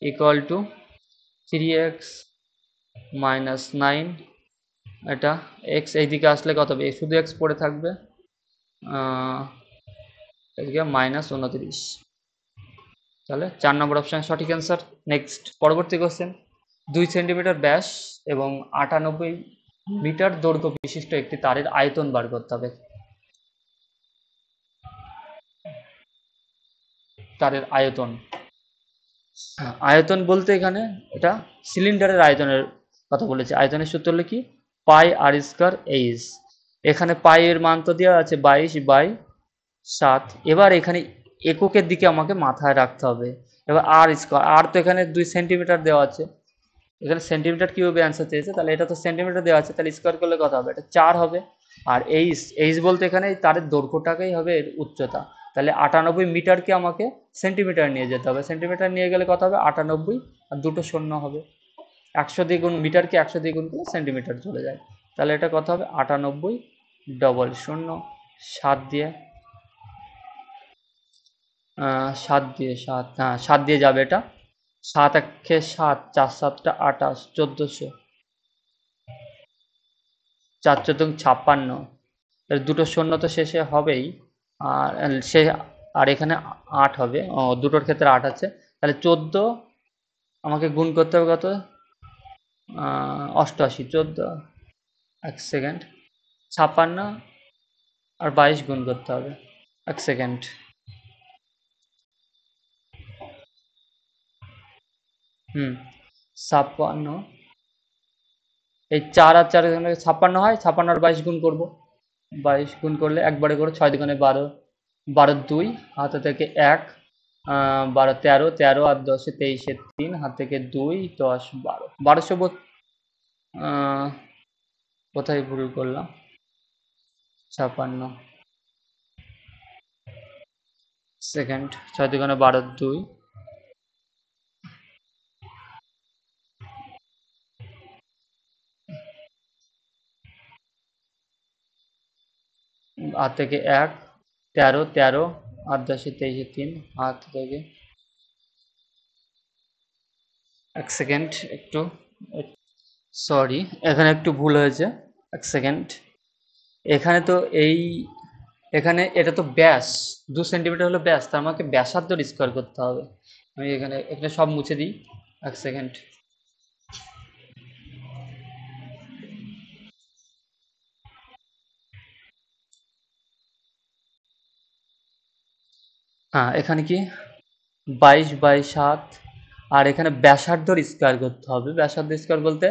equal to 3x minus 9। এটা x এইদিকে আসলে কত হবে, শুধু x পড়ে থাকবে, এদিকে মাইনাস 29। তাহলে 4 নম্বর অপশন সঠিক অ্যান্সার। নেক্সট পরবর্তী কোশ্চেন, 2 সেন্টিমিটার ব্যাস এবং 98 মিটার দৈর্ঘ্য বিশিষ্ট একটি তারের আয়তন বার করতে হবে। তারের আয়তন, আয়তন বলতে এখানে এটা সিলিন্ডারের আয়তনের কথা বলেছে। আয়তনের সূত্র হলো কি, পাই আর স্কয়ার এইচ। এখানে পাই এর মান তো দেওয়া আছে 22/7। এবার এখানে এককের দিকে আমাকে মাথায় রাখতে হবে। এবার আর স্কয়ার, আর তো এখানে 2 সেন্টিমিটার দেওয়া আছে, এখানে সেন্টিমিটার কিউবে অ্যান্সার চেয়েছে, তাহলে এটা তো সেন্টিমিটার দেওয়া আছে, তাহলে স্কয়ার করলে কত হবে, এটা 4 হবে। আর এইচ, এইচ বলতে এখানে তারের দৈর্ঘ্যটাকেই হবে এর উচ্চতা, তাহলে 98 মিটারকে আমাকে সেন্টিমিটার নিয়ে যেতে হবে। সেন্টিমিটার নিয়ে গেলে কত হবে, 98, আর দুটো শূন্য হবে। 100 দিয়ে গুণ, মিটারকে 100 দিয়ে গুণ করলে সেন্টিমিটার চলে যায়। তাহলে এটা কত হবে, 98 ডবল 0 7 দিয়ে 7 দিয়ে যাবে এটা, 7 একে 7, 4 7 28, 1400, 4 14 56। এর দুটো শূন্য তো শেষে হবেই, আর সে, আর এখানে 8 হবে, দুটোর ক্ষেত্রে 8 আছে, তাহলে 14 আমাকে গুণ করতে হবে কত, 88, 14, এক সেকেন্ড, 56 আর 22 গুণ করতে হবে, এক সেকেন্ড, হুম 56, এই 4 আর 4 এখানে 56 হয়, 56 আর 22 গুণ করবো, 22 গুণ করলে একবারে করে 6 দুগুণে 12, 12 2 হাতে থেকে 1, 12 13, 13 আর 10 23, 3 হাত থেকে 2, 10 12, 1200। কোথায় ভুল করলাম, 56 সেকেন্ড, 6 দুগুণে 12 2, হাত থেকে 1, 13 13 আর 10 23 3 হাত থেকে, এক সেকেন্ড একটু, সরি এখানে একটু ভুল হয়েছে, এক সেকেন্ড। এখানে তো এই, এখানে এটা তো ব্যাস, 2 সেন্টিমিটার হলো ব্যাস, তার আমাকে ব্যাসার্ধ স্কয়ার করতে হবে। আমি এখানে এখানে সব মুছে দিই, এক সেকেন্ড। হ্যাঁ এখানে কি 22/7, আর এখানে ব্যাসার্ধর স্কয়ার করতে হবে। ব্যাসার্ধ স্কয়ার বলতে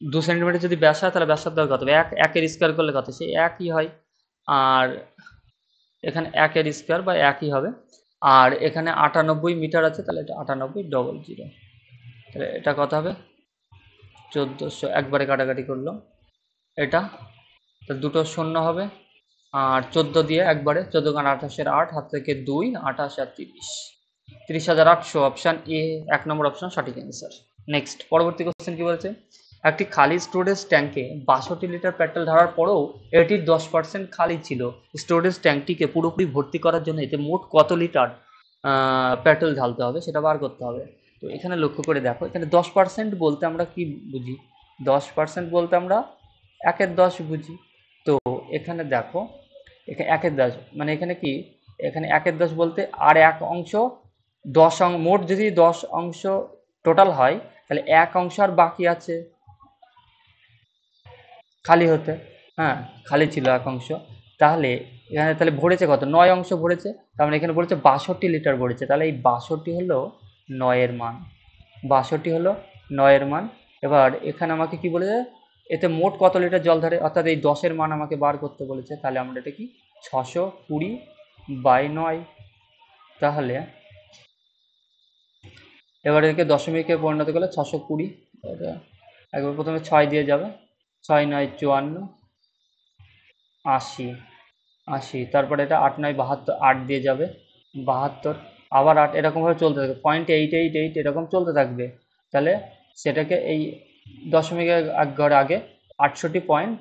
2 সেন্টিমিটার যদি ব্যাস হয় তাহলে ব্যাসার্ধ কত হবে, একের স্কয়ার করলে কত, সেই একই হয়। আর এখানে একের স্কয়ার বা একই হবে। আর এখানে 98 মিটার আছে, তাহলে এটা 98 ডবল 0, তাহলে এটা কত হবে 1400, একবারে কাটাকাটি করলাম এটা, তো দুটো শূন্য হবে, আর 14 দিয়ে একবারে 14 গান 28 8, হাত থেকে 2, 28 আর 30, 30,800, অপশান এ 1 নম্বর অপশন সঠিক অ্যান্সার। নেক্সট পরবর্তী কোশ্চেন কি বলছে, একটি খালি স্টোরেজ ট্যাঙ্কে 62 লিটার পেট্রোল ঢালার পরেও এটির 10% খালি ছিল। স্টোরেজ ট্যাঙ্কটিকে পুরোপুরি ভর্তি করার জন্য এতে মোট কত লিটার পেট্রোল ঢালতে হবে সেটা বার করতে হবে। তো এখানে লক্ষ্য করে দেখো, এখানে 10% বলতে আমরা কি বুঝি, 10% বলতে আমরা 1/10 বুঝি। তো এখানে দেখো, এখানে 1/10 মানে এখানে কি, এখানে 1/10 বলতে আর এক অংশ, মোট যদি 10 অংশ টোটাল হয়, তাহলে এক অংশ আর বাকি আছে খালি হতে, হ্যাঁ খালি ছিল এক অংশ, তাহলে এখানে তাহলে ভরেছে কত, 9 অংশ ভরেছে, তার মানে এখানে বলেছে 62 লিটার ভরেছে, তাহলে এই 62 হলো 9 এর মান, 62 হলো 9 এর মান। এবার এখানে আমাকে কি বলেছে, এতে মোট কত লিটার জল ধরে, অর্থাৎ এই 10-এর মান আমাকে বার করতে বলেছে, তাহলে আমরা এটা কি 620/9, তাহলে এবার একে দশমিকে পরিণত করলে 620, এটা একবার প্রথমে 6 দিয়ে যাবে, 6 9 54, 80, 80, তারপরে এটা 8 9 72, 8 দিয়ে যাবে 72, আবার 8, এরকমভাবে চলতে থাকবে, 0.888 এরকম চলতে থাকবে। তাহলে সেটাকে এই দশমিকের এক ঘর আগে 68 পয়েন্ট,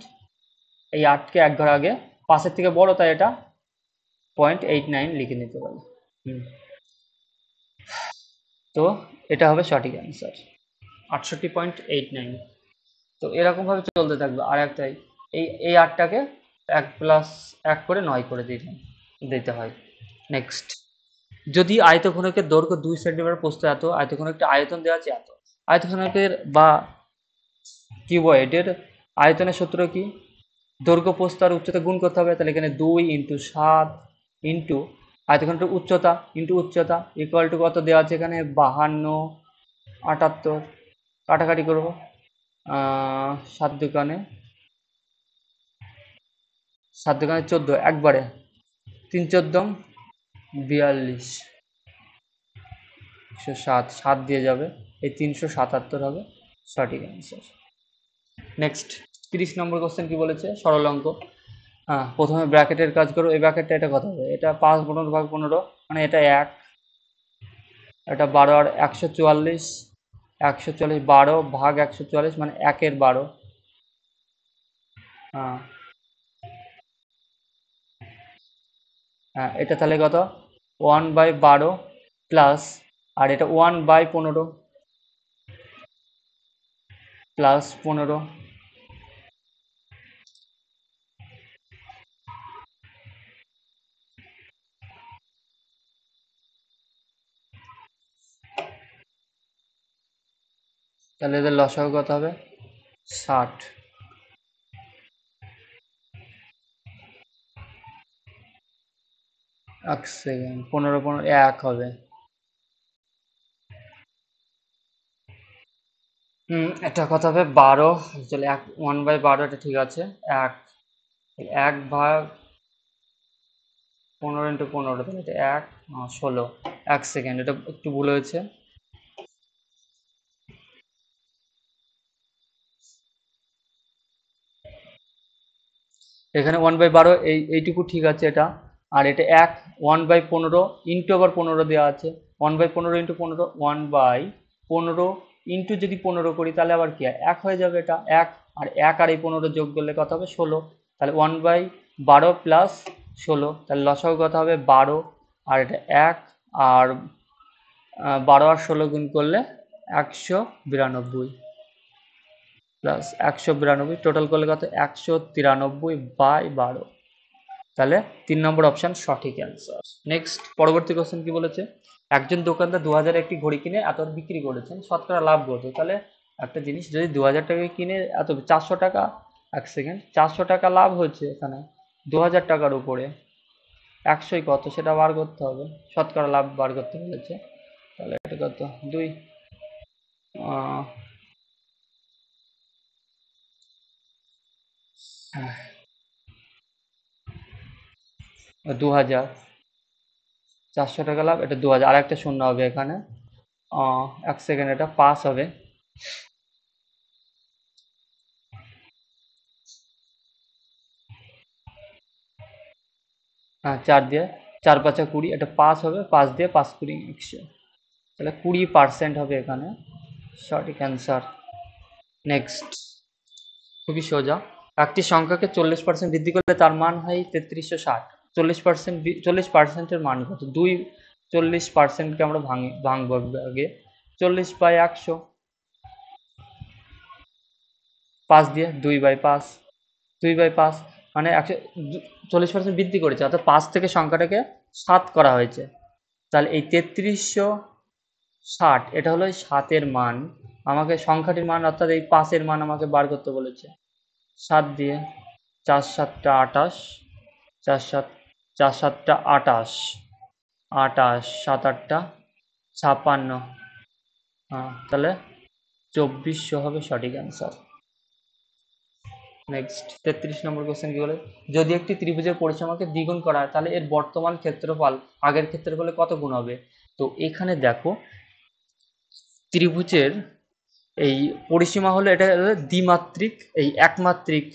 এই 8কে এক ঘর আগে 5-এর থেকে বড়, তাই এটা 0.89 লিখে নিতে পারি। তো এটা হবে সঠিক অ্যান্সার, 68.89। তো এরকমভাবে চলতে থাকবে। আর একটাই, এই 8টাকে 1+1 করে 9 করে দিতে হয়। নেক্সট, যদি আয়তঘনকের দৈর্ঘ্য 2 সেন্টিমিটার, প্রস্থ এত, আয়তঘনকটি আয়তন দেওয়া আছে এত, আয়তঘনকের বা কিউবয়েডের আয়তনের সূত্র কি? দৈর্ঘ্য, প্রস্থ আর উচ্চতা গুণ করতে হবে। তাহলে এখানে 2 × 7 ইন্টু আয়তঘনকের উচ্চতা ইন্টু উচ্চতা ইকুয়াল টু কত দেওয়া আছে এখানে? 52, 78, কাটাকাটি করবো, 7 দুগুণে 14, একবারে 3 14 42, 107, 7 দিয়ে যাবে, এই 377 হবে সঠিক অ্যান্সার। নেক্সট 30 নম্বর কোশ্চেন কি বলেছে? সরল অঙ্ক। প্রথমে ব্র্যাকেটের কাজ করো। এই ব্র্যাকেটটা এটা কত হবে? এটা 5 15 / 15, মানে এটা 1, এটা 12 আর 144, 144 12 ভাগ 144 মানে 1-এর 12। হ্যাঁ হ্যাঁ, এটা তাহলে কত? 1/12 প্লাস, আর এটা 1/15 প্লাস 15, তাহলে এদের লসাগু কত হবে? 60। এক সেকেন্ড, 15 15 1 হবে। এটা কত হবে? 12, চলে 1/12, এটা ঠিক আছে। 1, 1 ভাগ 15 × 15, তাহলে এটা 1, 16। 1 সেকেন্ড, এটা একটু ভুল হয়েছে। এখানে 1/12 এইটুকু ঠিক আছে এটা। আর এটা 1, 1/15 ইন্টু আবার 15 দেওয়া আছে, 1/15 × 15, 1/15 ইন্টু যদি 15 করি তাহলে আবার কি হয়? 1 হয়ে যাবে। এটা 1, আর 1 আর এই 15 যোগ করলে কত হবে? 16। তাহলে 1/12 প্লাস 16, তাহলে লসাগু কত হবে? 12, আর এটা 1, আর 12 আর 16 গুণ করলে 192 প্লাস 192, টোটাল করলে কত? 193/12। তাহলে 3 নম্বর অপশন সঠিক অ্যান্সার। নেক্সট পরবর্তী কোশ্চেন কি বলেছে? একজন দোকানদার 2000 একটি ঘড়ি কিনে এত বিক্রি করেছেন, শতকরা লাভ কত? তাহলে একটা জিনিস, যদি 2000 টাকায় কিনে এত 400 টাকা, 1 সেকেন্ড, 400 টাকা লাভ হচ্ছে এখানে 2000 টাকার উপরে, 100 কত সেটা বার করতে হবে, শতকরা লাভ বার করতে বলেছে। তাহলে এটা কত? 2, 2000, 400 টাকা লাভ, এটা 2000, আর একটা শূন্য হবে এখানে। 1 সেকেন্ড, এটা 5 হবে। হ্যাঁ, 4 দিয়ে 4 5 20, এটা 5 হবে, 5 দিয়ে 5 20 100, তাহলে 20% হবে এখানে সঠিক অ্যান্সার। নেক্সট, খুবই সোজা। একটি সংখ্যাকে 40% বৃদ্ধি করলে তার মান হয় 3360। 40%, 40%-এর মান কত? 40%কে আমরা ভাঙবো আগে। 40/100, 5 দিয়ে 2/5, 2/5 মানে 40% বৃদ্ধি করেছে, অর্থাৎ 5 থেকে সংখ্যাটাকে 7 করা হয়েছে। তাহলে এই 3360, এটা হলো 7-এর মান, আমাকে সংখ্যাটির মান অর্থাৎ এই 5-এর মান আমাকে বার করতে বলেছে। 7 দিয়ে 4 7 28, 4 7 4 7 28, 28 7 8 56, তাহলে 2400 হবে সঠিক অ্যান্সার। নেক্সট 33 নম্বর কোশ্চেন কি বলে? যদি একটি ত্রিভুজের পরিসীমাকে দ্বিগুণ করা হয় তাহলে এর বর্তমান ক্ষেত্রফল আগের ক্ষেত্রফলে কত গুণ হবে? তো এখানে দেখো, ত্রিভুজের এই পরিসীমা হলো, এটা হলো দ্বিমাত্রিক, এই একমাত্রিক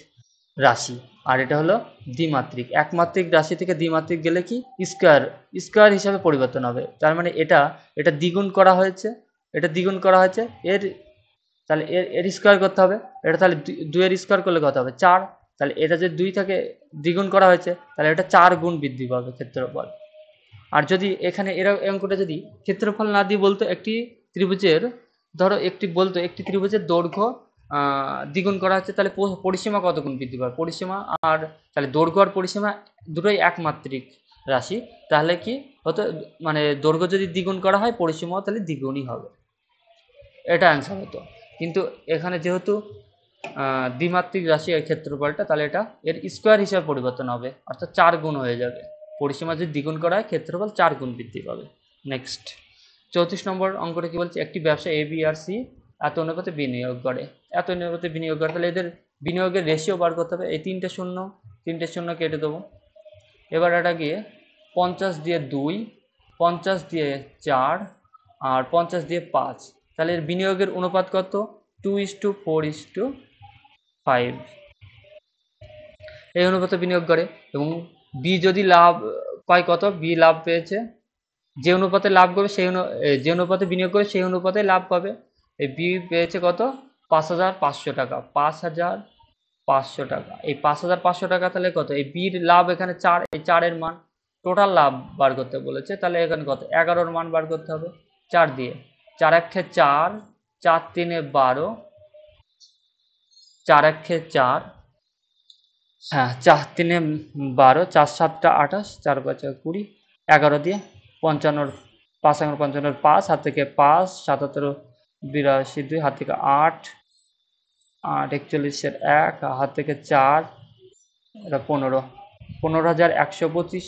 রাশি, আর এটা হলো দ্বিমাত্রিক। একমাত্রিক রাশি থেকে দ্বিমাত্রিক গেলে কি স্কয়ার, স্কয়ার হিসাবে পরিবর্তন হবে। তার মানে এটা এটা দ্বিগুণ করা হয়েছে, এটা দ্বিগুণ করা হয়েছে, এর তাহলে এর স্কয়ার করতে হবে। এটা তাহলে 2 এর স্কয়ার করলে কত হবে 4। তাহলে এটা যে 2 থেকে দ্বিগুণ করা হয়েছে, তাহলে এটা 4 গুণ বৃদ্ধি পাবে ক্ষেত্রফল। আর যদি এখানে এর অঙ্কটা যদি ক্ষেত্রফল না দিয়ে বলতো একটি ত্রিভুজের, ধরো একটি ত্রিভুজের দৈর্ঘ্য দ্বিগুণ করা হচ্ছে, তাহলে পরিসীমা কত গুণ বৃদ্ধি পাবে, পরিসীমা আর তাহলে দৈর্ঘ্য আর পরিসীমা দুটোই একমাত্রিক রাশি, তাহলে কি হতো, মানে দৈর্ঘ্য যদি দ্বিগুণ করা হয় পরিসীমাও তাহলে দ্বিগুণই হবে, এটা অ্যান্সার হতো। কিন্তু এখানে যেহেতু দ্বিমাত্রিক রাশি এর ক্ষেত্রফলটা, তাহলে এটা এর স্কোয়ার হিসাবে পরিবর্তন হবে, অর্থাৎ 4 গুণ হয়ে যাবে। পরিসীমা যদি দ্বিগুণ করা হয় ক্ষেত্রফল 4 গুণ বৃদ্ধি পাবে। নেক্সট 34 নম্বর অঙ্কটা কি বলছে, একটি ব্যবসা এ বি আর সি এত অনুপাতে বিনিয়োগ করে, এত অনুপাতে বিনিয়োগ করে, তাহলে এদের বিনিয়োগের রেশিও বার করতে হবে। এই তিনটে শূন্য কেটে দেবো। এবার এটা গিয়ে 50 দিয়ে 2, 50 দিয়ে 4 আর 50 দিয়ে 5, তাহলে এর বিনিয়োগের অনুপাত কত, 2:4:5 এই অনুপাতে বিনিয়োগ করে। এবং বি যদি লাভ পায় কত, বি লাভ পেয়েছে, যে অনুপাতে লাভ করবে যে অনুপাতে বিনিয়োগ করে সেই অনুপাতে লাভ পাবে। এই বি পেয়েছে কত, 5,500 টাকা, 5,500 টাকা। এই 5,500 টাকা তাহলে কত, এই বির লাভ এখানে 4, এই 4-এর মান, টোটাল লাভ বার করতে বলেছে, তাহলে এখানে কত 11-র মান বার করতে হবে 4 দিয়ে। 4 1 4, 4 3 12, 4 1 4, হ্যাঁ 4 3 12, 4 7 28, 4 5 20, 11 দিয়ে 55, 5 55, 5 হাত থেকে 5, 77 82, 2 হাত থেকে 8, 8 41-এর 1 হাত থেকে 4, এটা 15,125,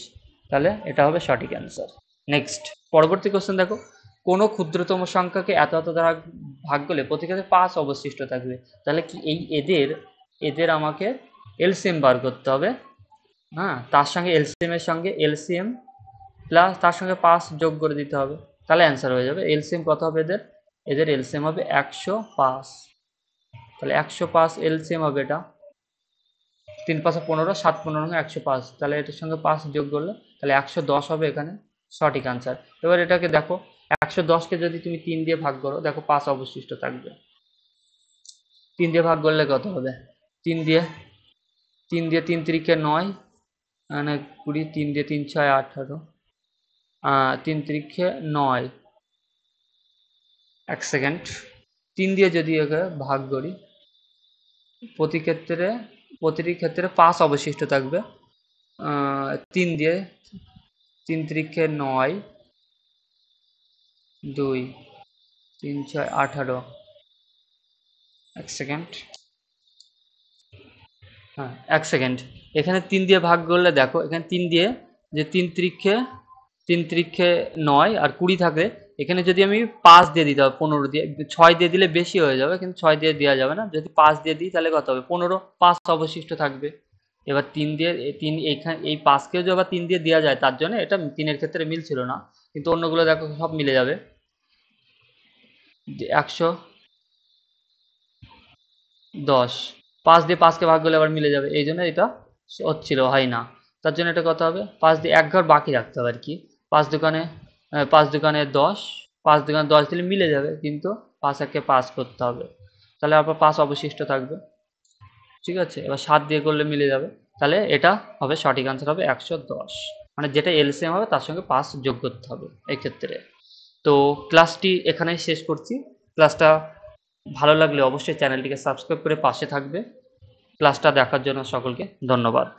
তাহলে এটা হবে সঠিক অ্যান্সার। নেক্সট পরবর্তী কোশ্চেন দেখো, কোনো ক্ষুদ্রতম সংখ্যাকে এত এত দ্বারা ভাগ করলে প্রতি ক্ষেত্রে 5 অবশিষ্ট থাকবে, তাহলে কি এই এদের আমাকে এলসিএম বার করতে হবে। হ্যাঁ, তার সঙ্গে এলসিএমের সঙ্গে এলসিএম প্লাস তার সঙ্গে 5 যোগ করে দিতে হবে, তাহলে অ্যান্সার হয়ে যাবে। এলসিএম কত হবে এদের এলসিএম হবে 105, তাহলে 105 এলসিএম হবে এটা, 3 5 15, 7 15 105, তাহলে এটার সঙ্গে 5 যোগ করলে তাহলে 110 হবে এখানে সঠিক আনসার। এবার এটাকে দেখো, 110কে যদি তুমি 3 দিয়ে ভাগ করো, দেখো 5 অবশিষ্ট থাকবে। 3 দিয়ে ভাগ করলে কত হবে, 3 দিয়ে 3 3 9, মানে 20, 3 দিয়ে 3 6 18, 3 3 9, এক সেকেন্ড, 3 দিয়ে যদি একে ভাগ করি, প্রতিটি ক্ষেত্রে 5 অবশিষ্ট থাকবে। 3 দিয়ে 3 3 9, 2 3 6 18, এক সেকেন্ড, হ্যাঁ এক সেকেন্ড, এখানে 3 দিয়ে ভাগ করলে দেখো এখানে 3 দিয়ে, যে 3 3 9 আর 20 থাকে, এখানে যদি আমি 5 দিয়ে দিতে হবে, 15 দিয়ে, 6 দিয়ে দিলে বেশি হয়ে যাবে, কিন্তু 6 দিয়ে দেওয়া যাবে না, যদি 5 দিয়ে দিই তাহলে কত হবে 15, 5 অবশিষ্ট থাকবে। এবার 3 দিয়ে এইখানে এই 5কেও যদি আবার 3 দিয়ে দেওয়া যায়, তার জন্য এটা 3-এর ক্ষেত্রে মিল ছিল না, কিন্তু অন্যগুলো দেখো সব মিলে যাবে। 110, 5 দিয়ে 5কে ভাগ করলে আবার মিলে যাবে, এই জন্য এটা হচ্ছিল, হয় না, তার জন্য এটা কত হবে, 5 দিয়ে 1 ঘর বাকি রাখতে হবে আর কি। 5 দোকানে 10, 5 দোকানে 10 দিলে মিলে যাবে, কিন্তু 5 1-কে 5 করতে হবে, তাহলে আবার 5 অবশিষ্ট থাকবে। ঠিক আছে, এবার 7 দিয়ে করলে মিলে যাবে, তাহলে এটা হবে সঠিক আনসার হবে 110, মানে যেটা এলসিএম হবে তার সঙ্গে 5 যোগ করতে হবে এই ক্ষেত্রে। তো ক্লাসটি এখানেই শেষ করছি। ক্লাসটা ভালো লাগলে অবশ্যই চ্যানেলটিকে সাবস্ক্রাইব করে পাশে থাকবে। ক্লাসটা দেখার জন্য সকলকে ধন্যবাদ।